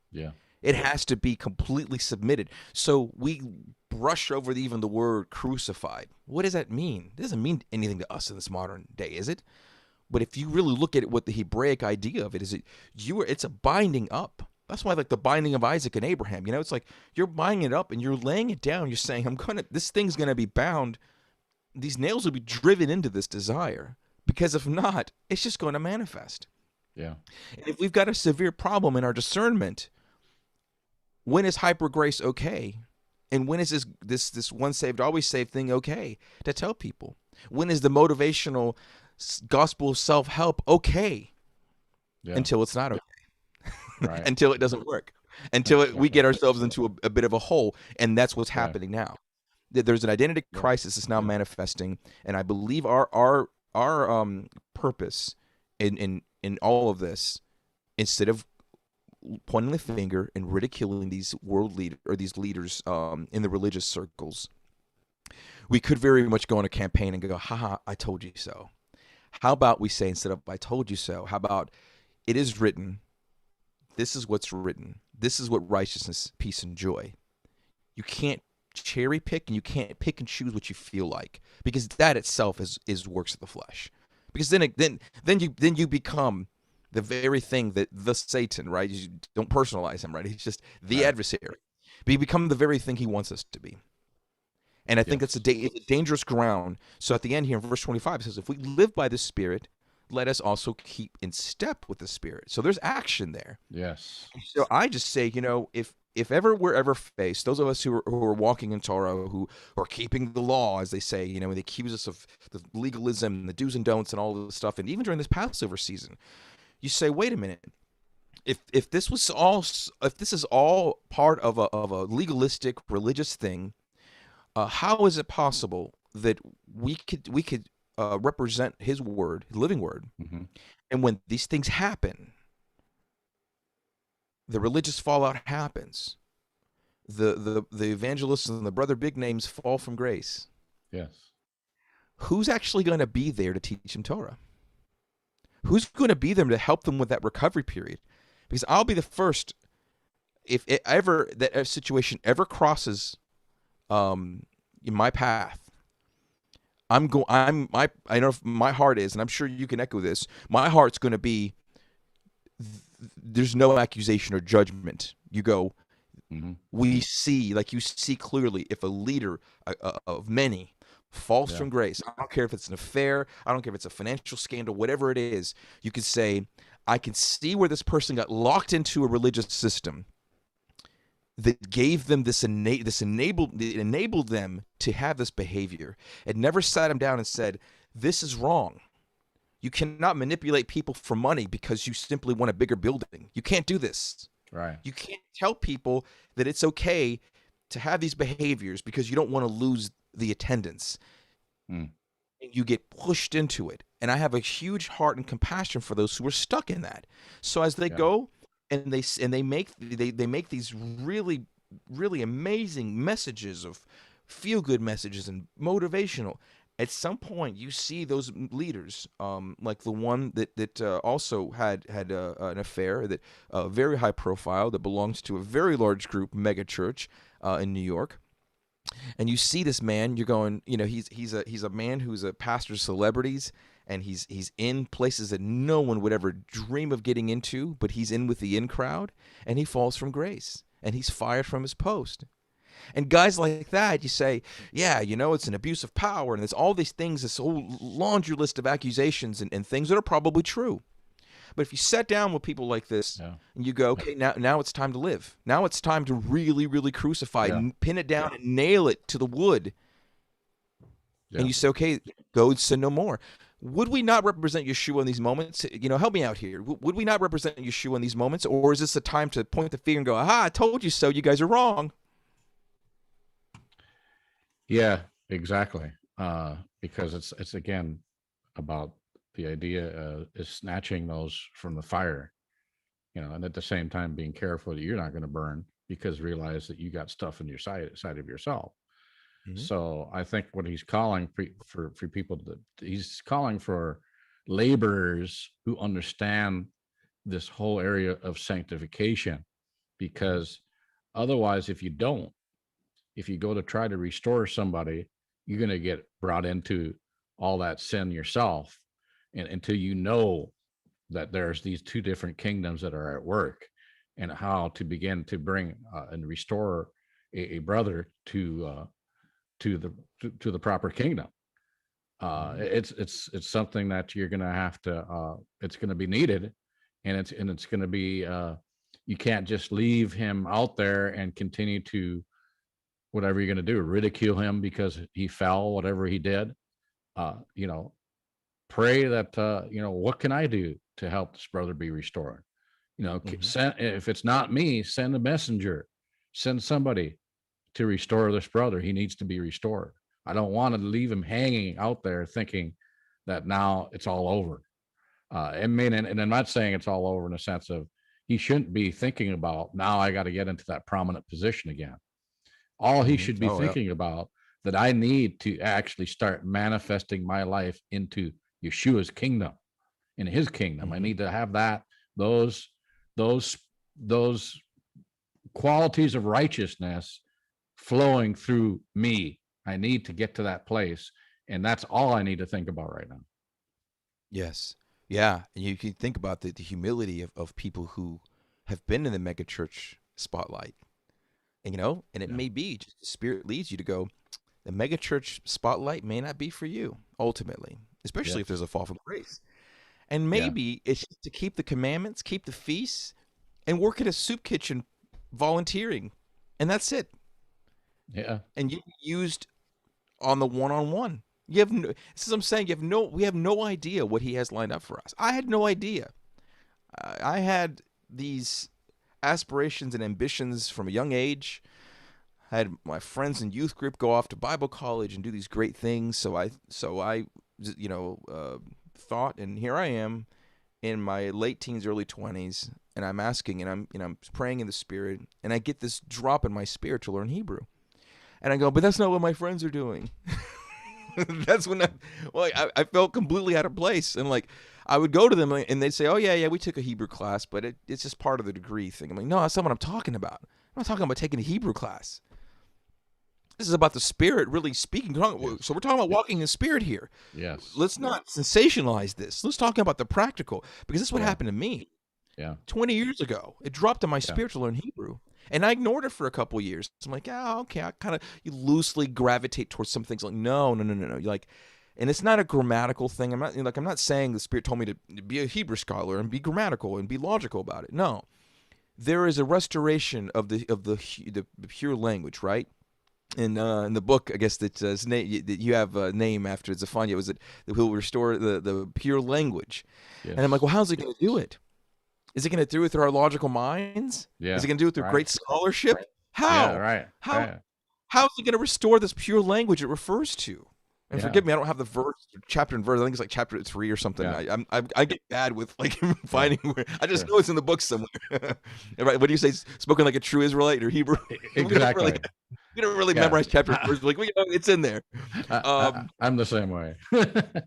Yeah.
It has to be completely submitted. So we brush over even the word crucified. What does that mean? It doesn't mean anything to us in this modern day, is it? But if you really look at it, what the Hebraic idea of it is, it's a binding up. That's why, like the binding of Isaac and Abraham. It's like you're binding it up and you're laying it down. You're saying, this thing's gonna be bound. These nails will be driven into this desire. Because if not, it's just going to manifest.
Yeah.
And if we've got a severe problem in our discernment, when is hyper grace okay? And when is this one saved, always saved thing okay to tell people? When is the motivational gospel of self-help okay?
Yeah.
Until it's not okay.
Right.
Until it doesn't work. Until we
Exactly.
get ourselves into a bit of a hole. And that's what's
Right.
happening now. There's an identity
Yep.
crisis that's now
Yep.
manifesting. And I believe our purpose in all of this, instead of pointing the finger and ridiculing these these leaders in the religious circles, we could very much go on a campaign and go, haha, I told you so. How about we say, instead of I told you so, how about it is written, this is what's written, this is what righteousness, peace, and joy. You can't cherry pick and you can't pick and choose what you feel like, because that itself is works of the flesh. Because then you become the very thing that the Satan, right? You don't personalize him, right? He's just the
Right.
adversary. But you become the very thing he wants us to be. And I think that's
Yes.
it's a dangerous ground. So at the end here in verse 25, it says, if we live by the Spirit, let us also keep in step with the Spirit. So there's action there.
Yes.
So I just say, if ever we're ever faced, those of us who are walking in Torah, who are keeping the law, as they say, they accuse us of the legalism and the do's and don'ts and all of this stuff, and even during this Passover season, you say, wait a minute. If this is all part of a legalistic religious thing, how is it possible that we could represent His word, His living word,
Hmm.
and when these things happen, the religious fallout happens, the evangelists and the brother big names fall from grace.
Yes.
Who's actually going to be there to teach them Torah? Who's going to be there to help them with that recovery period? Because I'll be the first, if it ever that situation ever crosses in my path, I know if my heart is, and I'm sure you can echo this. My heart's going to be, there's no accusation or judgment. You go,
Hmm.
we see, like you see clearly, if a leader of many falls
Yeah.
from grace. I don't care if it's an affair, I don't care if it's a financial scandal, whatever it is, you could say, I can see where this person got locked into a religious system that gave them enabled them to have this behavior. It never sat them down and said, this is wrong. You cannot manipulate people for money because you simply want a bigger building. You can't do this.
Right.
You can't tell people that it's okay to have these behaviors because you don't want to lose the attendance.
Mm.
And you get pushed into it. And I have a huge heart and compassion for those who are stuck in that. So as they
Yeah.
go and they make these really really amazing messages of feel good messages and motivational. At some point, you see those leaders, like the one that also had an affair, that very high profile, that belongs to a very large group mega church in New York. And you see this man, you're going, he's a man who's a pastor of celebrities, and he's in places that no one would ever dream of getting into, but he's in with the in crowd, and he falls from grace. and he's fired from his post. And guys like that, you say, yeah, it's an abuse of power, and there's all these things, this whole laundry list of accusations and things that are probably true. But if you sat down with people like this
Yeah.
and you go,
Yeah.
okay, now it's time to live. Now it's time to really, really crucify,
Yeah.
pin it down, and nail it to the wood.
Yeah.
And you say, okay, go and sin no more. Would we not represent Yeshua in these moments? Help me out here. Would we not represent Yeshua in these moments? Or is this a time to point the finger and go, aha, I told you so. You guys are wrong.
Yeah, exactly. Because it's again about the idea is snatching those from the fire, and at the same time being careful that you're not going to burn, because realize that you got stuff in your side of yourself.
Mm-hmm.
So I think what he's calling for people he's calling for laborers who understand this whole area of sanctification, because otherwise, if you go to try to restore somebody, you're going to get brought into all that sin yourself. And until you know that there's these two different kingdoms that are at work, and how to begin to bring and restore a brother to the proper kingdom. It's something that you're going to have to, it's going to be needed. And it's going to be, you can't just leave him out there and continue to, whatever you're going to do, ridicule him because he fell, whatever he did. You know, pray that, what can I do to help this brother be restored?
Mm-hmm.
If it's not me, send a messenger, send somebody to restore this brother. He needs to be restored. I don't want to leave him hanging out there thinking that now it's all over. I mean, and I'm not saying it's all over in the sense of he shouldn't be thinking about, now I got to get into that prominent position again. All he should
Mm-hmm.
be
Oh, yeah.
thinking about, that I need to actually start manifesting my life into Yeshua's kingdom, in his kingdom. I
Mm-hmm.
need to have those those those qualities of righteousness flowing through me. I need to get to that place, and that's all I need to think about right now.
Yes. Yeah. And you can think about the humility of people who have been in the megachurch spotlight. And it
Yeah.
may be just the Spirit leads you to go, the megachurch spotlight may not be for you ultimately, especially if
Yes.
there's a fall from grace. And
Yeah.
maybe it's just to keep the commandments, keep the feasts, and work at a soup kitchen volunteering. And that's it.
Yeah.
And you used on the one-on-one. You have no, this is what I'm saying. We have no idea what he has lined up for us. I had no idea. I had these aspirations and ambitions from a young age. I had my friends in youth group go off to Bible college and do these great things. So I thought, and here I am in my late teens, early 20s, and I'm asking, and I'm praying in the Spirit, and I get this drop in my spirit to learn Hebrew, and I go, but that's not what my friends are doing. That's when I felt completely out of place, and like I would go to them and they'd say, oh yeah, we took a Hebrew class, but it's just part of the degree thing. I'm like, no, that's not what I'm talking about. I'm not talking about taking a Hebrew class. This is about the Spirit really speaking.
Yes.
So we're talking about
Yes.
walking in the Spirit here.
Yes.
Let's not sensationalize this. Let's talk about the practical, because this is what
Yeah.
happened to me
Yeah.
20 years ago. It dropped in my
Yeah.
spirit to learn Hebrew. And I ignored it for a couple of years. I'm like, oh, okay. I kind of you loosely gravitate towards some things. Like, no. You're like, and it's not a grammatical thing. I'm not saying the Spirit told me to be a Hebrew scholar and be grammatical and be logical about it. No, there is a restoration of the pure language, right? In the book, I guess that you have a name after Zephaniah. Was it that he'll restore the pure language? And I'm like,
Yes.
well, how's he going to do it? Is it going to do it through our logical minds?
Yeah.
Is it going to do it through
Right.
great scholarship?
Yeah.
How?
Right.
How?
Right.
How is it going to restore this pure language it refers to? And
Yeah.
forgive me, I don't have the verse, chapter and verse. I think it's like chapter 3 or something.
Yeah.
I get bad with like finding where. I just
Sure.
know it's in the book somewhere. Right? What do you say? Spoken like a true Israelite or Hebrew?
Exactly.
We don't really
Yeah.
memorize chapter and verse. Like it's in there.
I'm the same way.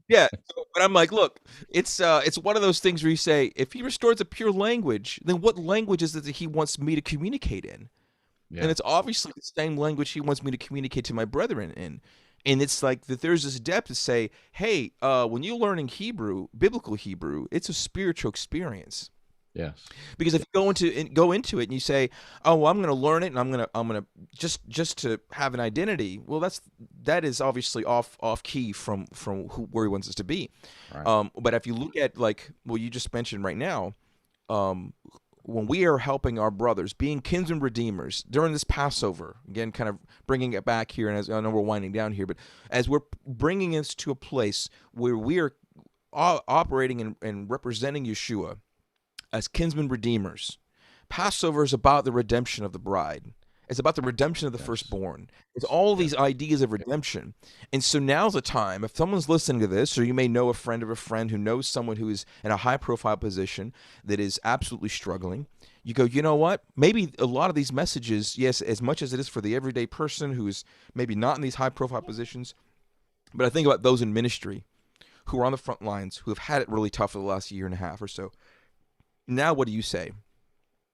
Yeah, but I'm like, look, it's one of those things where you say, if he restores a pure language, then what language is it that he wants me to communicate in?
Yeah.
And it's obviously the same language he wants me to communicate to my brethren in. And it's like that there's this depth to say, hey, when you're learning Hebrew, biblical Hebrew, it's a spiritual experience.
Yes.
Because if you go into it and you say, "Oh, well, I'm going to learn it and I'm going to just to have an identity," well, that is obviously off key from where he wants us to be.
Right.
But if you look at like what you just mentioned right now, um, when we are helping our brothers, being kinsmen redeemers during this Passover, again, kind of bringing it back here, and as I know we're winding down here, but as we're bringing us to a place where we are operating and representing Yeshua as kinsmen redeemers. Passover is about the redemption of the bride. It's about the redemption of the
Yes.
firstborn. It's all
Yes.
these ideas of redemption. And so now's the time, if someone's listening to this, or you may know a friend of a friend who knows someone who is in a high profile position that is absolutely struggling, you go, you know what? Maybe a lot of these messages, yes, as much as it is for the everyday person who is maybe not in these high profile positions, but I think about those in ministry who are on the front lines, who have had it really tough for the last year and a half or so. Now, what do you say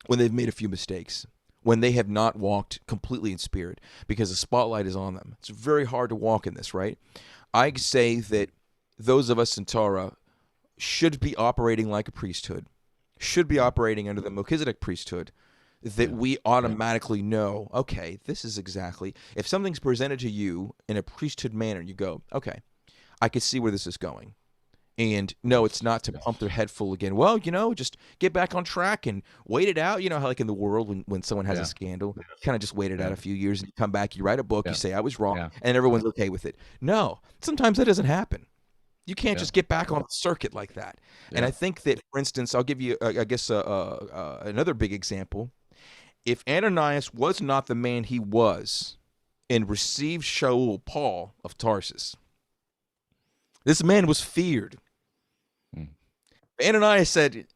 when they've made a few mistakes? When they have not walked completely in spirit because the spotlight is on them. It's very hard to walk in this, right? I say that those of us in Torah should be operating like a priesthood, should be
Mm.
operating under the Melchizedek priesthood, that
Yeah.
we automatically know, okay, this is exactly, if something's presented to you in a priesthood manner, you go, okay, I can see where this is going. And no, it's
Yes.
not to pump their
Yes.
head full again. Well, just get back on track and wait it out. You know how, like in the world, when someone has a
Yeah.
scandal, you kind of just wait it out
Yeah.
a few years and you come back, you write a book, you
Yeah.
say, I was wrong,
Yeah.
and everyone's okay with it. No, sometimes that doesn't happen. You can't
Yeah.
just get back on the circuit like that. And I
Yeah.
think that, for instance, I'll give you, I guess, another big example. If Ananias was not the man he was and received Shaul, Paul of Tarsus, this man was feared.
Mm.
Ananias said,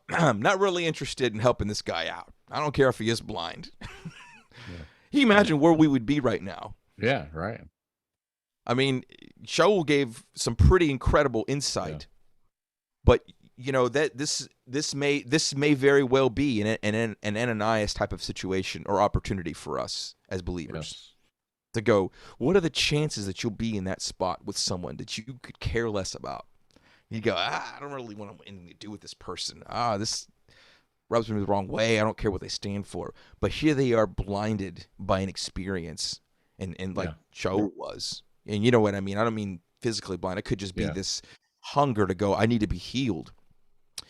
I'm not really interested in helping this guy out. I don't care if he is blind.
Yeah.
Can you imagine where we would be right now?
Yeah. Right.
I mean, Shaul gave some pretty incredible
Yeah.
insight, but that this may very well be an Ananias type of situation or opportunity for us as believers
Yes.
to go. What are the chances that you'll be in that spot with someone that you could care less about? You go, I don't really want anything to do with this person. This rubs me the wrong way. I don't care what they stand for. But here they are blinded by an experience, and like
Yeah.
Shaul was. And you know what I mean? I don't mean physically blind. It could just be
Yeah.
this hunger to go, I need to be healed.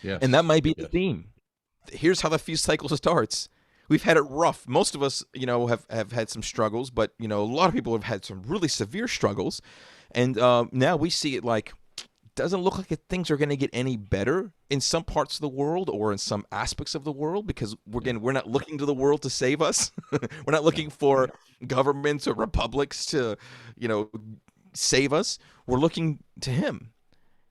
And that
Yes.
might be the
Yes.
theme. Here's how the feast cycle starts. We've had it rough. Most of us, have had some struggles, but, a lot of people have had some really severe struggles. And now we see it like, doesn't look like things are going to get any better in some parts of the world or in some aspects of the world because
Yeah.
we're not looking to the world to save us. We're not
Yeah.
looking for governments or republics to, you know, save us. We're looking to him.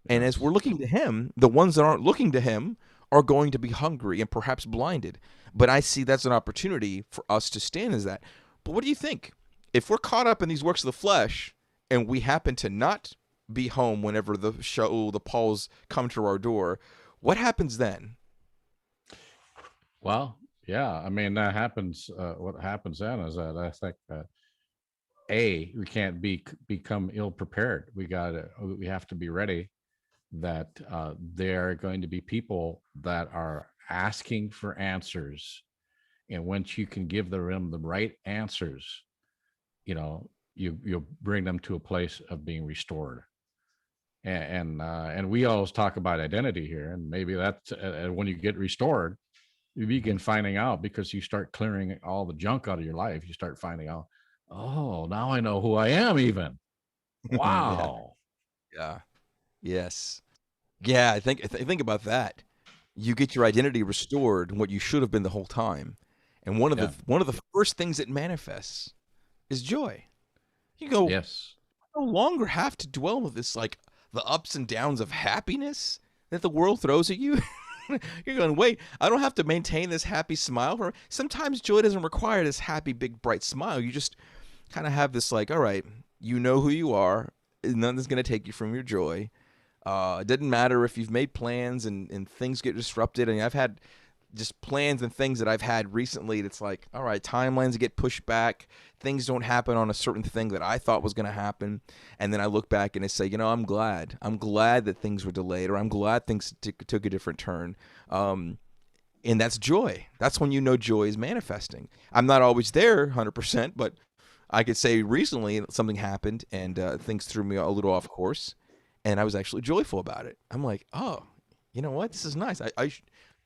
And as
Yes.
we're looking to him, the ones that aren't looking to him are going to be hungry and perhaps blinded. But I see that's an opportunity for us to stand as that. But what do you think? If we're caught up in these works of the flesh and we happen to not be home whenever the Shaul, the Pauls come to our door, what happens then?
Well, yeah. I mean, that happens. What happens then is that I think we can't become ill prepared. We have to be ready that there are going to be people that are asking for answers, and once you can give them the right answers, you'll bring them to a place of being restored. And we always talk about identity here, and maybe that's when you get restored, you begin finding out because you start clearing all the junk out of your life. You start finding out, oh, now I know who I am. Even
Yeah.
wow.
Yeah. Yes. Yeah, I think about that. You get your identity restored and what you should have been the whole time. And
Yeah.
one of the first things that manifests is joy. You go,
Yes.
no longer have to dwell with this like the ups and downs of happiness that the world throws at you. You're going, wait, I don't have to maintain this happy smile. Sometimes joy doesn't require this happy, big, bright smile. You just kind of have this like, all right, you know who you are. Nothing's going to take you from your joy. It doesn't matter if you've made plans and things get disrupted. And I've had just plans and things that I've had recently that's like, all right, timelines get pushed back. Things don't happen on a certain thing that I thought was going to happen. And then I look back and I say, I'm glad. I'm glad that things were delayed, or I'm glad things took a different turn. and that's joy. That's when you know joy is manifesting. I'm not always there 100%, but I could say recently something happened and things threw me a little off course, and I was actually joyful about it. I'm like, oh, you know what? This is nice.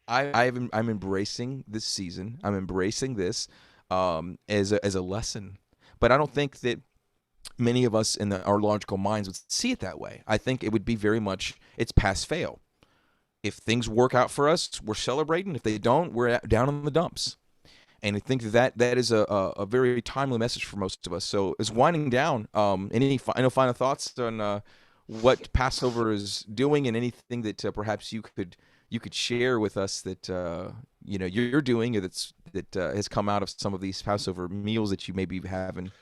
I'm embracing this season. I'm embracing this as a lesson. But I don't think that many of us in our logical minds would see it that way. I think it would be very much it's pass fail. If things work out for us, we're celebrating. If they don't, we're down in the dumps. And I think that is a very timely message for most of us. So it's winding down. Any final thoughts on what Passover is doing, and anything that perhaps you could share with us that you're doing, or that has come out of some of these Passover meals that you may be having.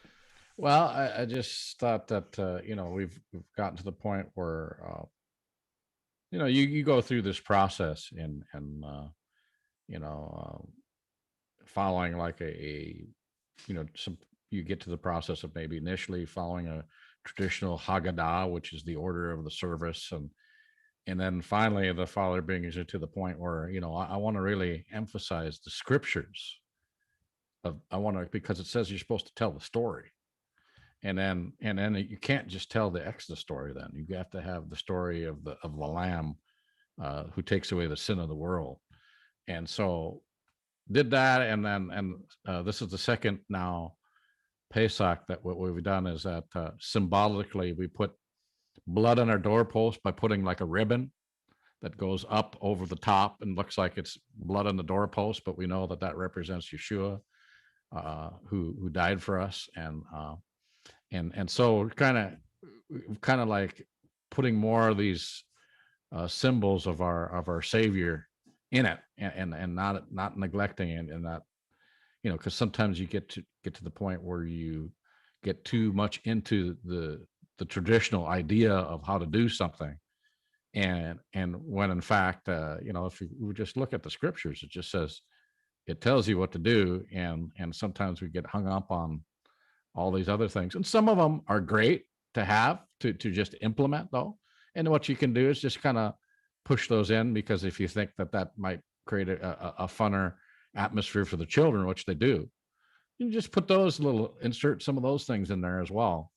Well, I just thought that we've gotten to the point where you go through this process and you know following like some you get to the process of maybe initially following a traditional Haggadah, which is the order of the service, and then finally the Father brings you to the point where I want to really emphasize the scriptures I want to, because it says you're supposed to tell the story, and then you can't just tell the Exodus story. Then you have to have the story of the Lamb who takes away the sin of the world. And so did that, and this is the second now Pesach that what we've done is that symbolically we put blood on our doorpost by putting like a ribbon that goes up over the top and looks like it's blood on the doorpost, but we know that that represents Yeshua, who died for us, and so kind of like putting more of these symbols of our Savior in it, and not neglecting it, and that because sometimes you get to the point where you get too much into the traditional idea of how to do something, and when in fact if you just look at the scriptures, it just says it tells you what to do, and sometimes we get hung up on all these other things, and some of them are great to have to just implement though, and what you can do is just kind of push those in, because if you think that might create a funner atmosphere for the children, which they do, you just put those insert some of those things in there as well.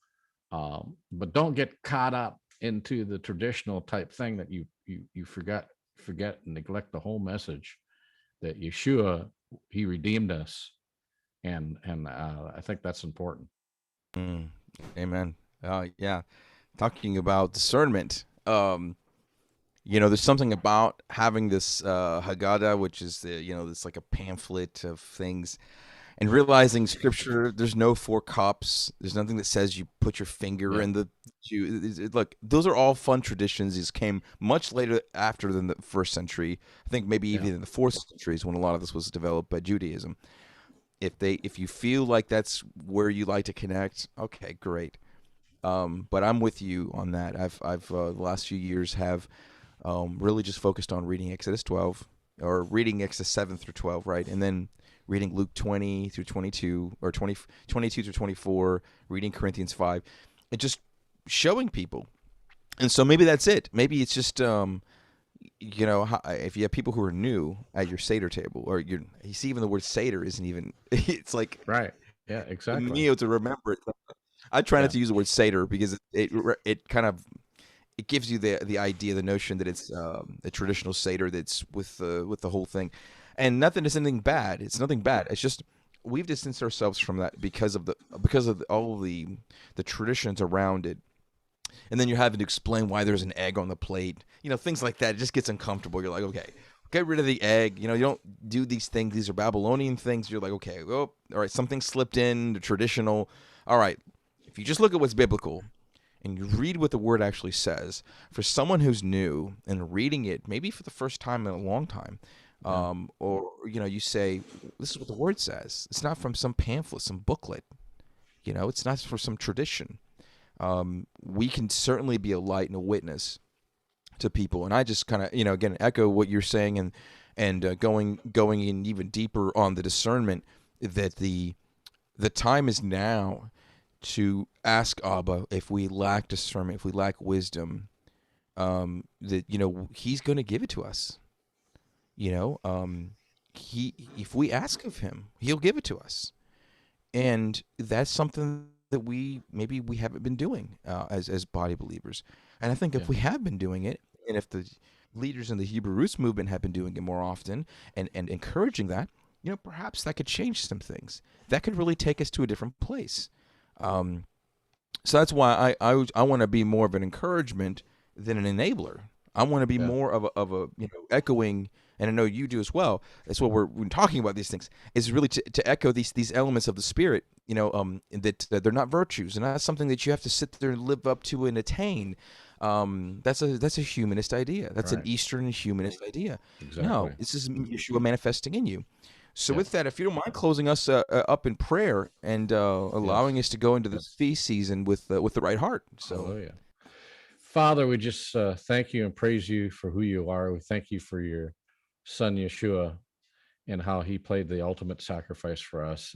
But don't get caught up into the traditional type thing that you forget and neglect the whole message that Yeshua, he redeemed us, and I think that's important.
Mm, amen. Yeah, talking about discernment. There's something about having this Haggadah, which is it's like a pamphlet of things, and realizing Scripture. There's no four cups. There's nothing that says you put your finger
Yeah,
in the. Look, those are all fun traditions. These came much later after than the first century. I think maybe
yeah,
even in the fourth century is when a lot of this was developed by Judaism. If you feel like that's where you like to connect, okay, great. But I'm with you on that. I've the last few years have really just focused on reading Exodus 12, or reading Exodus 7 through 12, right? And then reading Luke 20 through 22, or 22 through 24, reading Corinthians 5, and just showing people. And so maybe that's it. Maybe it's just if you have people who are new at your Seder table, or you see, even the word Seder isn't even. It's like
right. Yeah,
a
exactly.
meal to remember it. I try not
Yeah,
to use the word Seder because it kind of it gives you the idea, the notion that it's a traditional Seder that's with the whole thing, and nothing is anything bad. It's nothing bad. It's just we've distanced ourselves from that because of all the traditions around it, and then you're having to explain why there's an egg on the plate. Things like that. It just gets uncomfortable. You're like, okay, get rid of the egg. You don't do these things. These are Babylonian things. You're like, okay, well, all right, something slipped in the traditional. All right, if you just look at what's biblical and you read what the word actually says, for someone who's new and reading it, maybe for the first time in a long time,
yeah.
or you say, this is what the word says. It's not from some pamphlet, some booklet. It's not for some tradition. We can certainly be a light and a witness to people. And I just kind of, again, echo what you're saying, and going in even deeper on the discernment, that the time is now to ask Abba if we lack discernment, if we lack wisdom, that He's going to give it to us. You know, um, if we ask of him, he'll give it to us. And that's something that maybe we haven't been doing as body believers. And I think
Yeah.
if we have been doing it, and if the leaders in the Hebrew Roots movement have been doing it more often and encouraging that, perhaps that could change some things. That could really take us to a different place. Um, so that's why I want to be more of an encouragement than an enabler. I want to be
Yeah.
more of a echoing, and I know you do as well. That's what we're talking about these things, is really to echo these elements of the spirit. That they're not virtues, and not something that you have to sit there and live up to and attain. That's a humanist idea. That's an
Right.
Eastern humanist idea. No,
Exactly.
this is Yeshua manifesting in you. So
Yeah.
with that, if you don't mind closing us up in prayer and allowing
Yes.
us to go into this feast season with the right heart. So,
Hallelujah. Father, we just thank you and praise you for who you are. We thank you for your son, Yeshua, and how he played the ultimate sacrifice for us,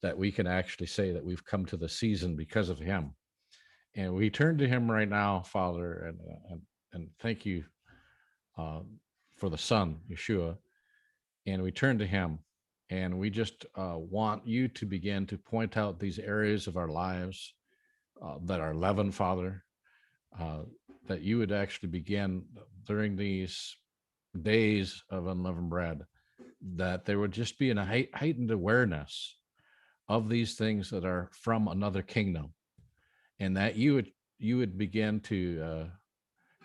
that we can actually say that we've come to the season because of him. And we turn to him right now, Father, and thank you uh, for the son, Yeshua. And we turn to him, and we just want you to begin to point out these areas of our lives that are leavened, Father, uh, that you would actually begin during these days of unleavened bread, that there would just be a heightened awareness of these things that are from another kingdom, and that you would begin to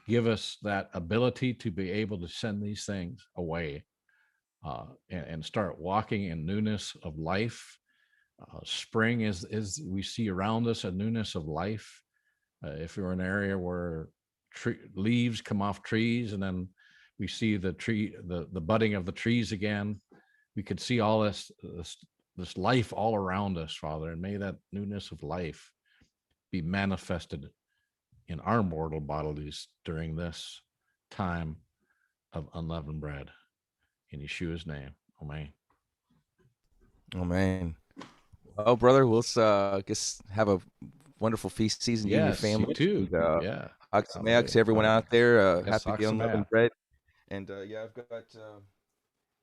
give us that ability to be able to send these things away, and start walking in newness of life. Spring is we see around us a newness of life. If you're in an area where leaves come off trees, and then we see the budding of the trees again, we could see all this life all around us, Father, and may that newness of life be manifested in our mortal bodies during this time of unleavened bread. In Yeshua's name, amen.
oh man, well, brother, we'll guess have a wonderful feast season, you and your
Yes, you
family.
too.
And
Yeah.
Chag Sameach
Hallelujah.
to everyone out there.
Yes,
Happy
Aksamaya.
unleavened bread. And yeah,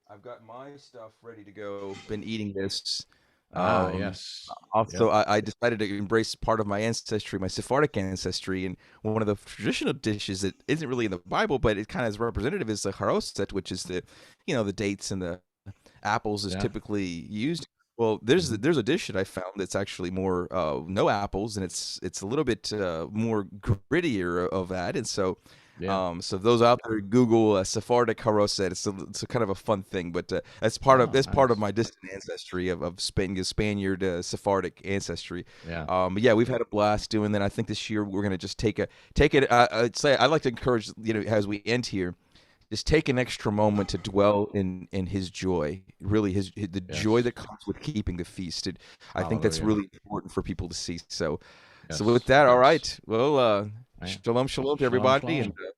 I've got my stuff ready to go. Been eating this.
Ah,
Um,
yes.
Also,
Yep.
I decided to embrace part of my ancestry, my Sephardic ancestry, and one of the traditional dishes that isn't really in the Bible, but it kind of is representative, is the haroset, which is the dates and the apples is
Yeah.
typically used. Well, there's
Hmm.
there's a dish that I found that's actually more no apples, and it's a little bit more grittier of that. And so
Yeah.
so those out there, Google Sephardic haroset. It's a kind of a fun thing, but
Oh,
that's part of
nice.
my distant ancestry of Spaniard Sephardic ancestry.
Yeah.
But yeah, we've had a blast doing that. I think this year we're gonna just take it. I'd say I'd like to encourage, as we end here, just take an extra moment to dwell in his joy, really the joy
Yes.
that comes with keeping the feast. I think that's
Hallelujah.
really important for people to see. So with
Yes.
that, all
Yes.
right, well,
Man.
shalom to
Shalom,
everybody, and
shalom.